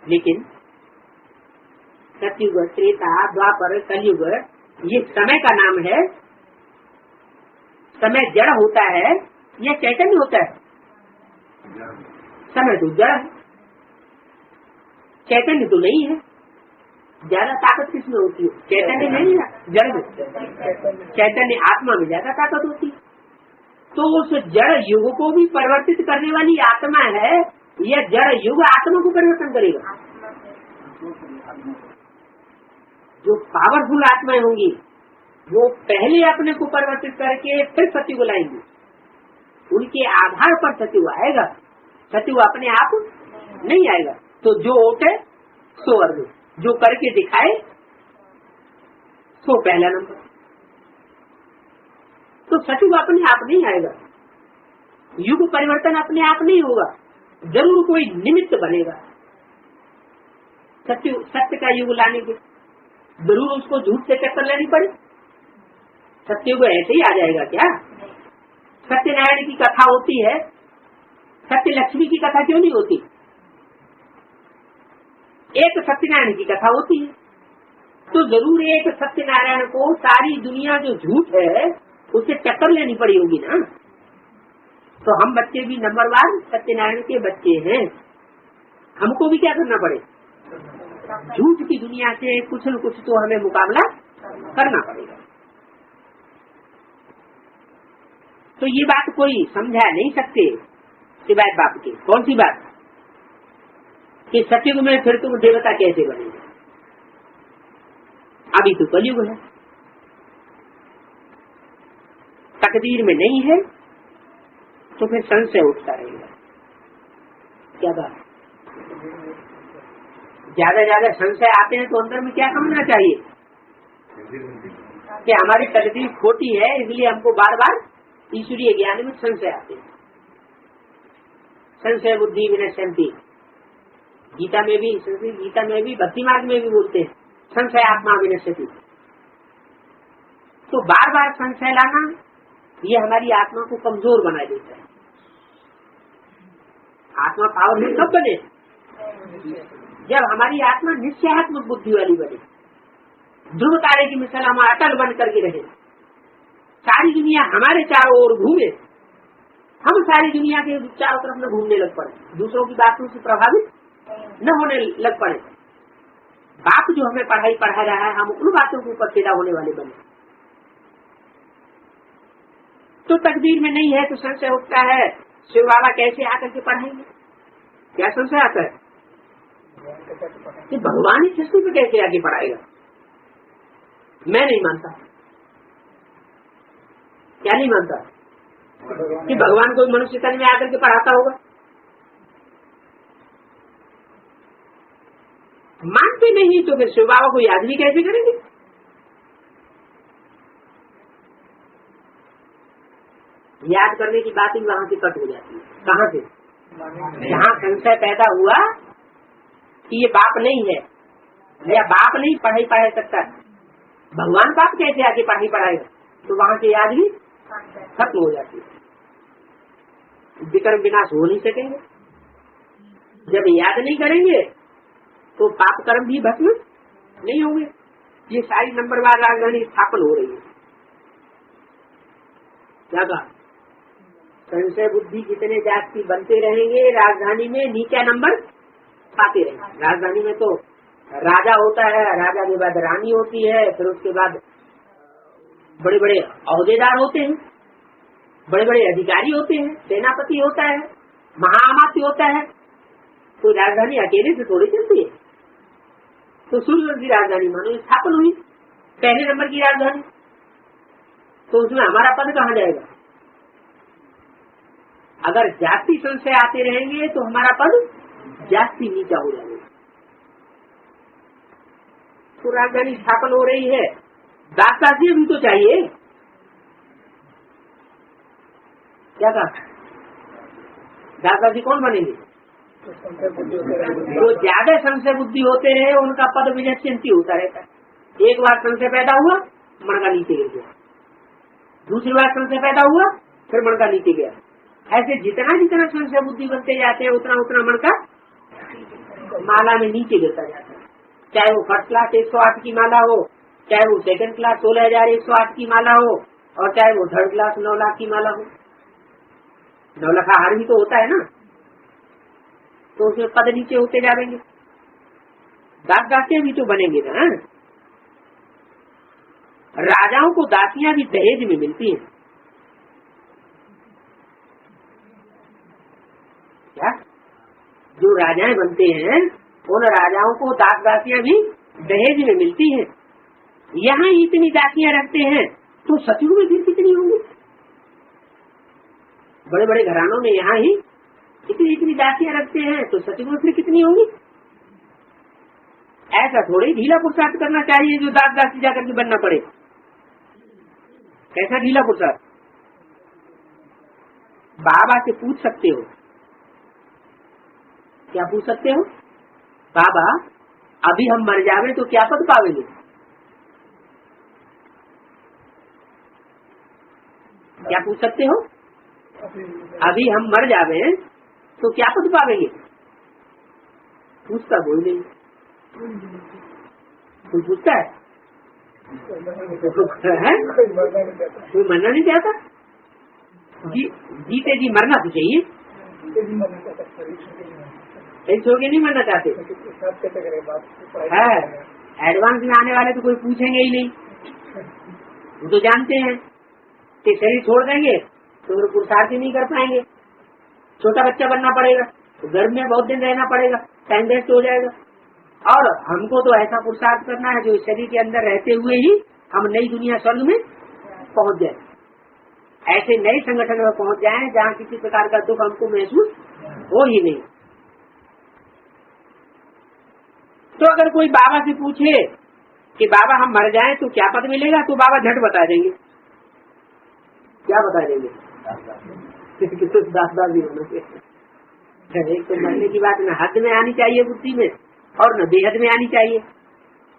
लेकिन सतयुग, त्रेता, द्वापर, कलयुग ये समय का नाम है। समय जड़ होता है या चैतन्य होता है? समय तो जड़ है, चैतन्य तो नहीं है। ज्यादा ताकत किसमें होती है? चैतन्य नहीं है, जड़ में। चैतन्य आत्मा में ज्यादा ताकत होती है। तो उस जड़ युग को भी परिवर्तित करने वाली आत्मा है, यह जड़ युग आत्मा को परिवर्तन करेगा। जो पावरफुल आत्माएं होंगी वो पहले अपने को परिवर्तित करके फिर सतयुग लाएंगे। उनके आधार पर सतयुग आएगा, सतयुग अपने आप नहीं आएगा। तो जो उठे सो अर्घ, जो करके दिखाए सो पहला नंबर। तो सतयुग अपने आप नहीं आएगा, युग परिवर्तन अपने आप नहीं होगा, जरूर कोई निमित्त बनेगा। सत्य का युग लाने के जरूर उसको झूठ से टक्कर लेनी पड़े। सत्ययुग ऐसे ही आ जाएगा क्या? सत्यनारायण की कथा होती है, सत्य लक्ष्मी की कथा क्यों नहीं होती? एक सत्यनारायण की कथा होती है, तो जरूर एक सत्यनारायण को सारी दुनिया जो झूठ है उसे टक्कर लेनी पड़ी होगी ना। तो हम बच्चे भी नंबरवार सत्यनारायण के बच्चे हैं, हमको भी क्या करना पड़े? झूठ की दुनिया से कुछ न कुछ तो हमें मुकाबला करना पड़ेगा। तो ये बात कोई समझा नहीं सकते सिवाय बाप के। कौन सी बात? कि सतयुग में फिर तुम देवता कैसे बनेंगे? अभी तो कलयुग है, तकदीर में नहीं है, तो फिर संशय उठता रहेगा। क्या बात? ज्यादा संशय आते हैं तो अंदर में क्या समझना चाहिए कि हमारी तकदीर खोटी है, इसलिए हमको बार बार ईश्वरीय ज्ञान में संशय आते हैं। संशय बुद्धि विनश्यन्ति, गीता में भी, गीता में भी, भक्ति मार्ग में भी बोलते हैं संशय आत्मा विनश्यति। तो बार बार संशय लाना ये हमारी आत्मा को कमजोर बना देता है। आत्मा पावरफुल कब बने? जब हमारी आत्मा निश्चयात्मक बुद्धि वाली बने, ध्रुव तारे की मिसाल हम अटल बन करके रहे, सारी दुनिया हमारे चारों ओर घूमे, हम सारी दुनिया के चारों तरफ न घूमने लग पड़े, दूसरों की बातों से प्रभावित न होने लग पड़े। बाप जो हमें पढ़ाई पढ़ा रहा है, हम उन बातों के ऊपर पैदा होने वाले बने। तो तकदीर में नहीं है तो संशय उठता है, शिव बाबा कैसे आकर के पढ़ाएंगे? क्या संशय आता है कि भगवान इस सृष्टि पे कैसे आगे पढ़ाएगा? मैं नहीं मानता। क्या नहीं मानता? कि भगवान कोई मनुष्य तन में आकर के पढ़ाता होगा। मानते नहीं तो फिर शिव बाबा को याद भी कैसे करेंगे? याद करने की बात ही वहां से कट हो जाती है। कहाँ से? जहाँ संशय पैदा हुआ कि ये बाप नहीं है या बाप नहीं पढ़ाई पढ़ा सकता, भगवान बाप कैसे आगे पढ़ाई पढ़ाएगा, तो वहां से याद भी खत्म हो जाती है। विकर्म विनाश हो नहीं सकेंगे। जब याद नहीं करेंगे तो पाप कर्म भी भस्म नहीं होंगे। ये सारी नंबरवार राजधानी स्थापन हो रही है। क्या कहा? संशय बुद्धि जितने जाति बनते रहेंगे, राजधानी में नीचा नंबर पाते रहेंगे। राजधानी में तो राजा होता है, राजा के बाद रानी होती है, फिर उसके बाद बड़े बड़े अहदेदार होते हैं, बड़े बड़े अधिकारी होते हैं, सेनापति होता है, महाअमात्य होता है। कोई राजधानी अकेले से थोड़ी चलती है। तो सूर्य की राजधानी मानो स्थापन हुई, पहले नंबर की राजधानी, तो उसमें हमारा पद कहाँ जाएगा? अगर जाति संशय आते रहेंगे तो हमारा पद जाति नीचा हो जाएगा। तो राजधानी स्थापन हो रही है, दासदासी भी तो चाहिए। क्या कहा? दासदासी कौन बनेंगे? जो ज्यादा संशय बुद्धि होते हैं उनका पद विजयंती होता रहता है। एक बार संशय पैदा हुआ, मणका नीचे गिर गया, दूसरी बार संशय पैदा हुआ, फिर मणका नीचे गया। ऐसे जितना जितना संशय बुद्धि बनते जाते हैं उतना उतना मणका माला में नीचे गिरता जाता है। चाहे वो फर्स्ट क्लास 108 की माला हो, चाहे वो सेकंड क्लास 16,108 की माला हो, और चाहे वो थर्ड क्लास 9 लाख की माला हो। 9 लाख हार भी तो होता है ना, तो उसमें पद नीचे होते जाएंगे। दासियां भी तो बनेंगे ना। राजाओं को दासियां भी दहेज में मिलती हैं। क्या? जो राजाएं बनते हैं उन राजाओं को दासियां भी दहेज में मिलती हैं। यहाँ इतनी दासियां रखते हैं तो सतयुग में फिर कितनी होंगी? बड़े बड़े घरानों में यहाँ ही इतनी इतनी दासियां रखते हैं तो सतयुग में फिर कितनी होंगी? ऐसा थोड़ी ढीला पुरुषार्थ करना चाहिए जो दासी जाकर के बनना पड़े। कैसा ढीला पुरुषार्थ? बाबा से पूछ सकते हो। क्या पूछ सकते हो? बाबा अभी हम मर जावे तो क्या पद पावेंगे? क्या पूछ सकते हो? अभी हम मर जावे तो क्या पद पावेंगे? पूछता कोई नहीं। कोई पूछता है? कोई मरना नहीं चाहता। जीते जी मरना तो चाहिए, छोड़ के नहीं मरना चाहते। है एडवांस में आने वाले तो कोई पूछेंगे ही नहीं। वो तो जानते हैं कि शरीर छोड़ देंगे तो फिर पुरुषार्थ ही नहीं कर पाएंगे। छोटा बच्चा बनना पड़ेगा, तो घर में बहुत दिन रहना पड़ेगा, टाइम वेस्ट हो जाएगा। और हमको तो ऐसा पुरुषार्थ करना है जो शरीर के अंदर रहते हुए ही हम नई दुनिया स्वर्ग में पहुंच जाए। ऐसे नए संगठन में पहुंच जाएं जहाँ किसी प्रकार का दुख हमको महसूस हो ही नहीं। तो अगर कोई बाबा से पूछे कि बाबा हम मर जाएं तो क्या पद मिलेगा, तो बाबा झट बता देंगे। क्या बता देंगे? दासदासी होना। एक तो मरने की बात न हद में आनी चाहिए बुद्धि में और न बेहद में आनी चाहिए।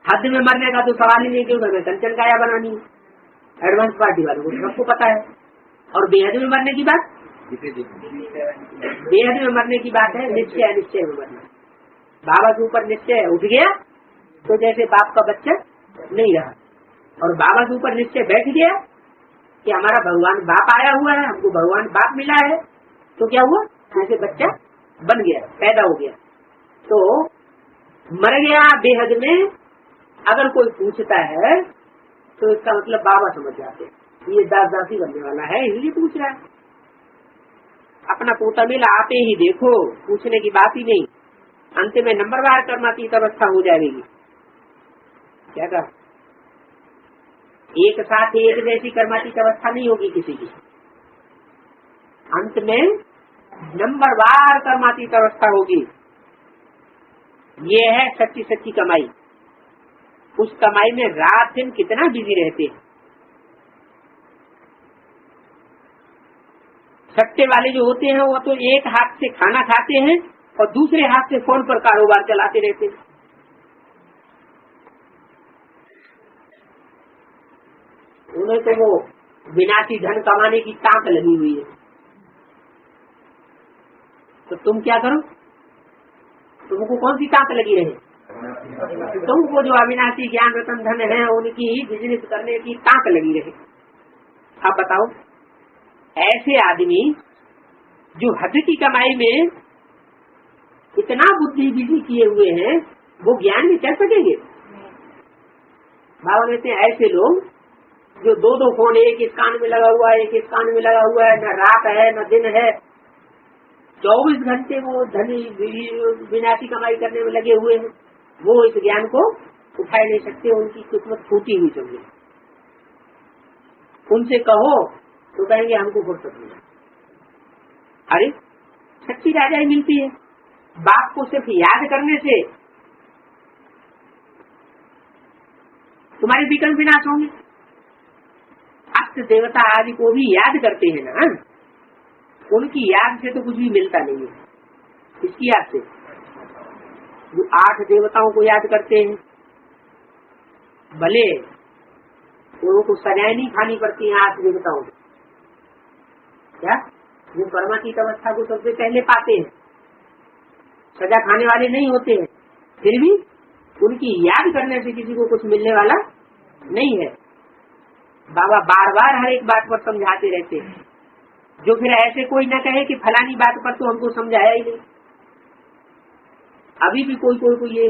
हद में मरने का तो सवाल ही नहीं, क्यों हमें कंचन काया बनानी है। एडवांस पार्टी वालों को सबको पता है। और बेहद में मरने की बात, बेहद में मरने की बात है निश्चय निश्चय में मरना। बाबा के ऊपर निश्चय उठ गया तो जैसे बाप का बच्चा नहीं रहा, और बाबा के ऊपर निश्चय बैठ गया कि हमारा भगवान बाप आया हुआ है, हमको भगवान बाप मिला है, तो क्या हुआ? जैसे बच्चा बन गया, पैदा हो गया। तो मर गया बेहद में अगर कोई पूछता है तो इसका मतलब बाबा समझ जाते ये दासी बनने वाला है, इसलिए पूछ रहा है। अपना पोता मिला आते ही देखो, पूछने की बात ही नहीं। अंत में नंबरवार कर्मातीत अवस्था हो जाएगी। क्या कहा? एक साथ एक जैसी कर्मातीत अवस्था नहीं होगी किसी की। अंत में नंबरवार कर्मातीत अवस्था होगी। ये है सच्ची सच्ची कमाई। उस कमाई में रात दिन कितना बिजी रहते हैं। सट्टे वाले जो होते हैं वो तो एक हाथ से खाना खाते हैं और दूसरे हाथ से फोन पर कारोबार चलाते रहते हैं। उन्हें तो वो विनाशी धन कमाने की ताक लगी हुई है। तो तुम क्या करो? तुमको कौन सी ताक लगी रहे? तुमको जो अविनाशी ज्ञान रतन धन है उनकी ही बिजनेस करने की ताक लगी रहे। अब बताओ, ऐसे आदमी जो हद की कमाई में इतना बुद्धि विधि किए हुए हैं वो ज्ञान में चल सकेंगे? बाबा कहते हैं ऐसे लोग जो दो दो फोन, एक इस कान में लगा हुआ है, एक इस कान में लगा हुआ है, न रात है न दिन है, 24 घंटे वो धनी विनाशी कमाई करने में लगे हुए हैं, वो इस ज्ञान को उठा नहीं सकते, उनकी किस्मत फूटी हुई समझे। उनसे कहो तो कहेंगे हमको फुर्सत नहीं। अरे सच्ची राजाई मिलती है। बाप को सिर्फ याद करने से तुम्हारे विकल्प विनाश होंगे। अष्ट देवता आदि को भी याद करते हैं ना, उनकी याद से तो कुछ भी मिलता नहीं है। किसकी याद से? जो 8 देवताओं को याद करते हैं, भले उनको सजाएं नहीं खानी पड़ती है 8 देवताओं को, क्या वो परमातीत अवस्था को सबसे पहले पाते हैं, सजा खाने वाले नहीं होते हैं, फिर भी उनकी याद करने से किसी को कुछ मिलने वाला नहीं है। बाबा बार बार हर एक बात पर समझाते रहते हैं, जो फिर ऐसे कोई न कहे कि फलानी बात पर तो हमको समझाया ही नहीं। अभी भी कोई कोई को ये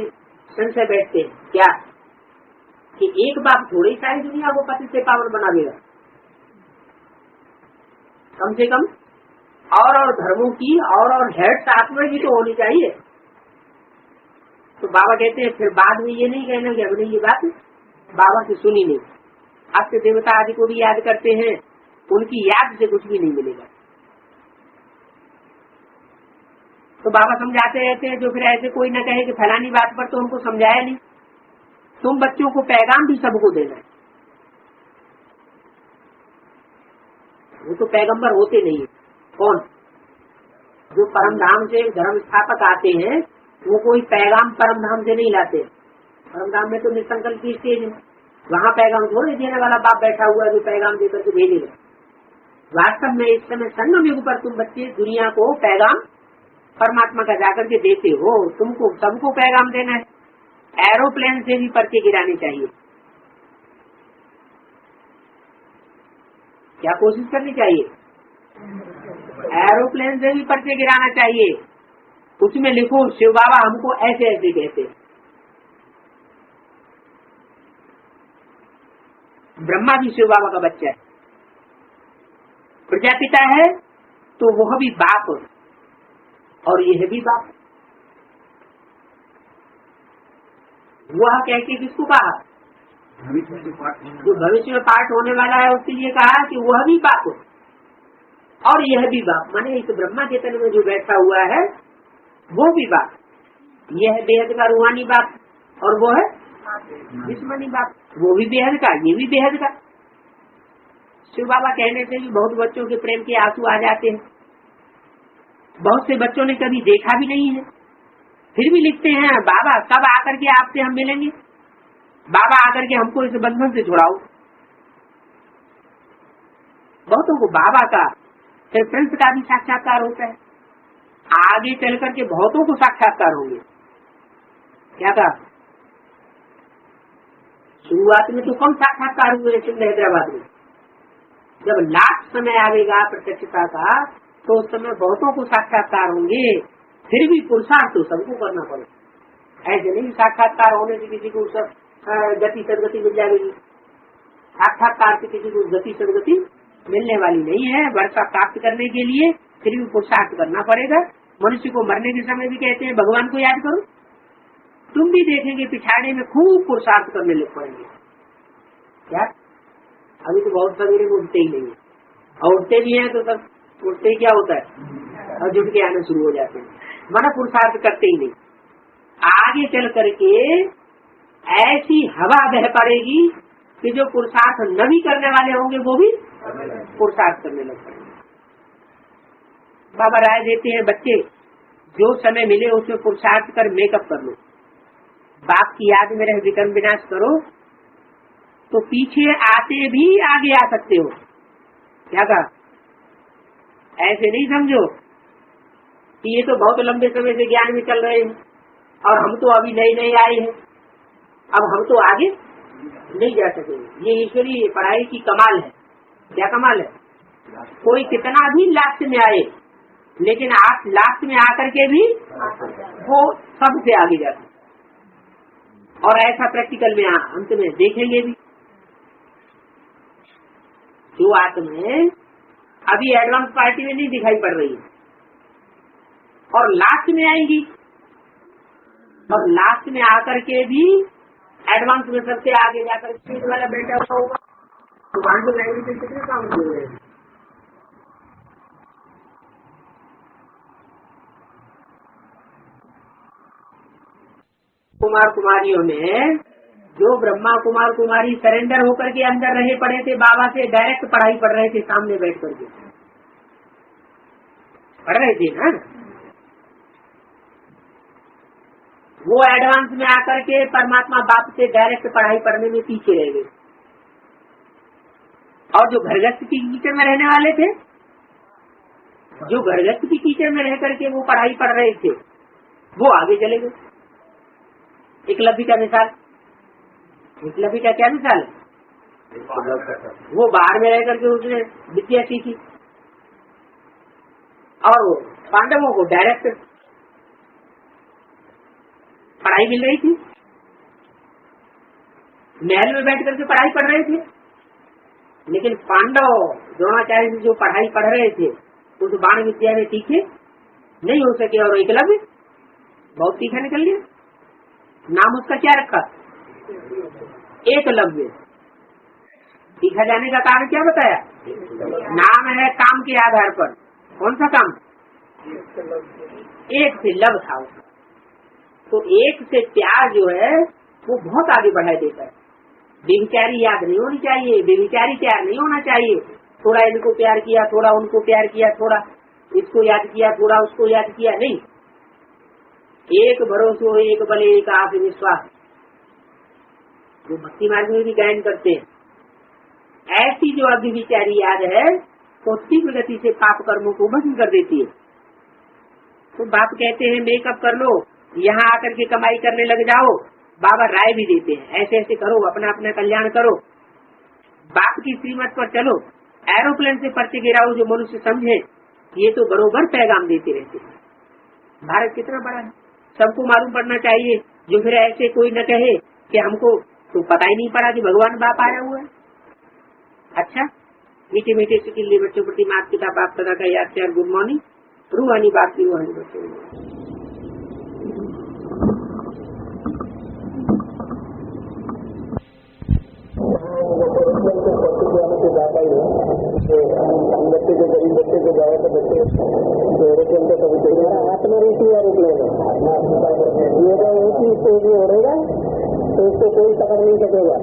संशय बैठते हैं क्या कि एक बाप थोड़ी सारी दुनिया को पति से पावन बना देगा, कम से कम और धर्मों की और हेड साथ में भी तो होनी चाहिए। तो बाबा कहते हैं फिर बाद में ये नहीं कहना कि हमने ये बात बाबा की सुनी नहीं। अष्ट देवता आदि को भी याद करते हैं, उनकी याद से कुछ भी नहीं मिलेगा। तो बाबा समझाते रहते हैं, जो फिर ऐसे कोई न कहे कि फलानी बात पर तो हमको समझाया नहीं। तुम बच्चों को पैगाम भी सबको देना है, वो तो पैगंबर होते नहीं है। कौन? जो परम धाम से धर्म स्थापक आते हैं, वो कोई पैगाम परम धाम से नहीं लाते। परम धाम में तो निसंकल्प की स्टेज है, वहाँ पैगाम थोड़े देने वाला बाप बैठा हुआ है जो पैगाम देकर के भेजेगा। वास्तव में इस समय संगम युग पर तुम बच्चे दुनिया को पैगाम परमात्मा का जाकर के देते हो। तुमको सबको पैगाम देना है। एरोप्लेन से भी पर्चे गिराने चाहिए। क्या कोशिश करनी चाहिए? एरोप्लेन से भी पर्चे गिराना चाहिए। उसमें लिखो शिव बाबा हमको ऐसे ऐसे कहते। ब्रह्मा भी शिव बाबा का बच्चा है, प्रजापिता है, तो वह भी बाप और यह भी बाप। वह कह के किसको कहा? जो भविष्य में पाठ होने वाला है उसके लिए कहा कि वह भी बाप और यह भी बाप। माने इस ब्रह्मा के तन में जो बैठा हुआ है वो भी बाप। यह बेहद का रूहानी बाप और वो है जिस्मानी बाप। वो भी बेहद का, ये भी बेहद का। शिव बाबा कहने से भी बहुत बच्चों के प्रेम के आंसू आ जाते हैं। बहुत से बच्चों ने कभी देखा भी नहीं है, फिर भी लिखते हैं बाबा कब आकर के आपसे हम मिलेंगे, बाबा आकर के हमको इस बंधन से छुड़ाओ। बहुतों को बाबा का फिर प्रिंस का भी साक्षात्कार होता है। आगे चल करके बहुतों को साक्षात्कार होंगे। क्या कहा? शुरुआत में तो कम साक्षात्कार हुए सिंध हैदराबाद में। जब लास्ट समय आएगा प्रत्यक्षता का तो उस समय बहुतों को साक्षात्कार होंगे। फिर भी पुरुषार्थ तो सबको करना पड़ेगा। ऐसे नहीं साक्षात्कार होने से किसी को सब गति सदगति मिल जाएगी। साक्षात्कार से किसी को गति सदगति मिलने वाली नहीं है। वर्षा प्राप्त करने के लिए फिर भी पुरुषार्थ करना पड़ेगा। मनुष्य को मरने के समय भी कहते हैं भगवान को याद करो। तुम भी देखेंगे पिछाड़े में खूब पुरुषार्थ करने लग पड़ेंगे। क्या अभी तो बहुत सवेरे में उठते ही नहीं है, और उठते भी हैं तो सब उठते ही क्या होता है और जुट के आने शुरू हो जाते हैं। माना पुरुषार्थ करते ही नहीं। आगे चल करके ऐसी हवा बह पड़ेगी कि जो पुरुषार्थ न भी करने वाले होंगे वो भी पुरुषार्थ करने लग पड़ेंगे। बाबा राय देते हैं बच्चे जो समय मिले उसमें पुरुषार्थ कर मेकअप कर लो। बाप की याद में रह विकर्म विनाश करो तो पीछे आते भी आगे आ सकते हो। क्या कहा? ऐसे नहीं समझो कि ये तो बहुत लंबे समय से ज्ञान में चल रहे हैं और हम तो अभी नए नए आए हैं, अब हम तो आगे नहीं जा सकेंगे। ये ईश्वरीय पढ़ाई की कमाल है। क्या कमाल है? कोई कितना भी लास्ट में आए लेकिन आप लास्ट में आकर के भी वो सबसे आगे जाते और ऐसा प्रैक्टिकल में अंत में देखेंगे भी। जो आत्माएं अभी एडवांस पार्टी में नहीं दिखाई पड़ रही है और लास्ट में आएंगी, और लास्ट में आकर के भी एडवांस में सबसे आगे जाकर स्पीड वाला बैठा हुआ होगा, तो वहां से लाइन से कितने काम हो रहे हैं। कुमार कुमारियों में जो ब्रह्मा कुमार कुमारी सरेंडर होकर के अंदर रहे पड़े थे, बाबा से डायरेक्ट पढ़ाई पढ़ रहे थे, सामने बैठ करके पढ़ रहे थे ना, वो एडवांस में आकर के परमात्मा बाप से डायरेक्ट पढ़ाई पढ़ने में पीछे रह गए। और जो घरगस्त की कीचड़ में रहने वाले थे, जो घरगस्त की कीचड़ में रह करके वो पढ़ाई पढ़ रहे थे, वो आगे चले गए। एकलव्य का मिसाल, एकलव्य का क्या मिसाल है? वो बाहर में रह करके उसने विद्या सीखी और वो पांडवों को डायरेक्ट पढ़ाई मिल रही थी, महल में बैठ करके पढ़ाई पढ़ रहे थे। लेकिन पांडव द्रोणाचार्य से जो पढ़ाई पढ़ रहे थे उस बाण विद्या में तीखे नहीं हो सके, और एकलव्य बहुत तीखा निकल गया। नाम उसका क्या रखा? एकलव्य। तीखा जाने का कारण क्या बताया? नाम है काम के आधार पर। कौन सा काम? एक से लव था उसका। तो एक से प्यार जो है वो बहुत आगे बढ़ा देता है। बेविचारी याद नहीं होनी चाहिए, बेविचारी प्यार नहीं होना चाहिए। थोड़ा इनको प्यार किया, थोड़ा उनको प्यार किया, थोड़ा इसको याद किया, थोड़ा उसको याद किया, नहीं। एक भरोसो, एक बले, एक आस विश्वास, जो भक्ति मार्ग में भी गायन करते हैं। ऐसी जो अभिविचारी याद है तो तीव्र गति से पाप कर्मों को भस्म कर देती है। तो बाप कहते हैं मेकअप कर लो, यहाँ आकर के कमाई करने लग जाओ। बाबा राय भी देते हैं, ऐसे ऐसे करो, अपना अपना कल्याण करो, बाप की श्रीमत पर चलो, एरोप्लेन से पर्चे गिराओ, जो मनुष्य समझे। ये तो बरोबर पैगाम देते रहते हैं। भारत कितना बड़ा है, सबको मालूम पड़ना चाहिए। जो फिर ऐसे कोई न कहे कि हमको तो पता ही नहीं पड़ा कि भगवान बाप आया हुआ है। अच्छा, मीठे मीठे सिकिल्ले बच्चों प्रति माता पिता बाप सदा का याद प्यार, गुड मॉर्निंग। रूहानी बात की रूहानी बच्चों बच्चे को गरीब बच्चे को जाए तो बच्चे एरोप्लेन को कभी चाहिए आत्मरीति एरोप्लेन है। ये तो एक ही स्टेज में उड़ेगा तो इसको कोई पकड़ नहीं सकेगा।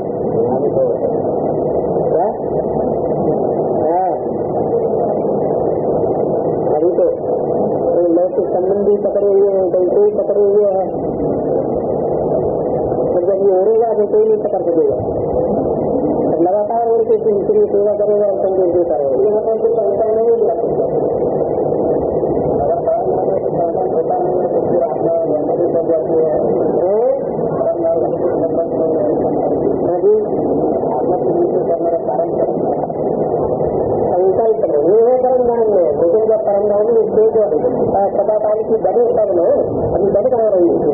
अभी तो लौकिक संबंधी पकड़े हुए हैं, कहीं कोई पकड़े हुए है, तो जब ये उड़ेगा तो कोई नहीं पकड़ सकेगा। लगातार उनके इसलिए सेवा करेगा और संदेश देता रहेगा। संकल्प नहीं है परमधाम में, लेकिन जब परमधाम में सदाकाल की बड़ी तब में अभी बड़ी बन रही है,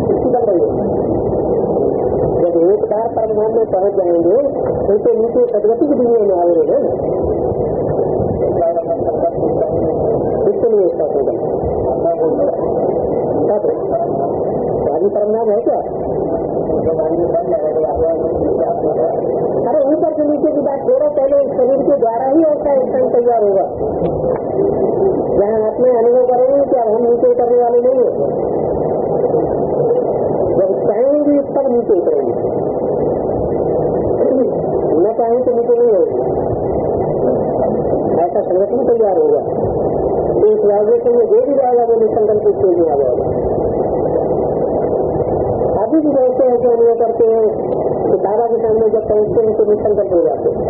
किसकी बन रही है। जब एक बार परमधाम में पहुंच जाएंगे तो नीचे सदगति की दुनिया में आए हैं, इसके लिए इसका होगा। अभी परमधाम है क्या? अरे ऊपर से नीचे की बात छोड़ो, पहले शरीर के द्वारा ही ऐसा स्थान तैयार होगा जहाँ अपने अनुभव करेंगे कि अब हम नीचे उतरने वाले नहीं है। जब चाहेंगे तब नीचे उतरेंगे, न चाहें तो नीचे नहीं होगी। ऐसा संगठन तैयार होगा। तो इस वाइब्रेशन में जो भी जाएगा वो निसंकल्प के स्टेज में आ जाएगा। अभी भी ऐसे ऐसे अनुभव करते हैं कि बाबा के सामने जब पहुंचते हैं तो निसंकल्प हो जाते हैं।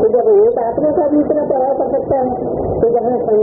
तो जब एक आत्मा का भी इतना प्रभाव कर सकता है तो जहाँ संघ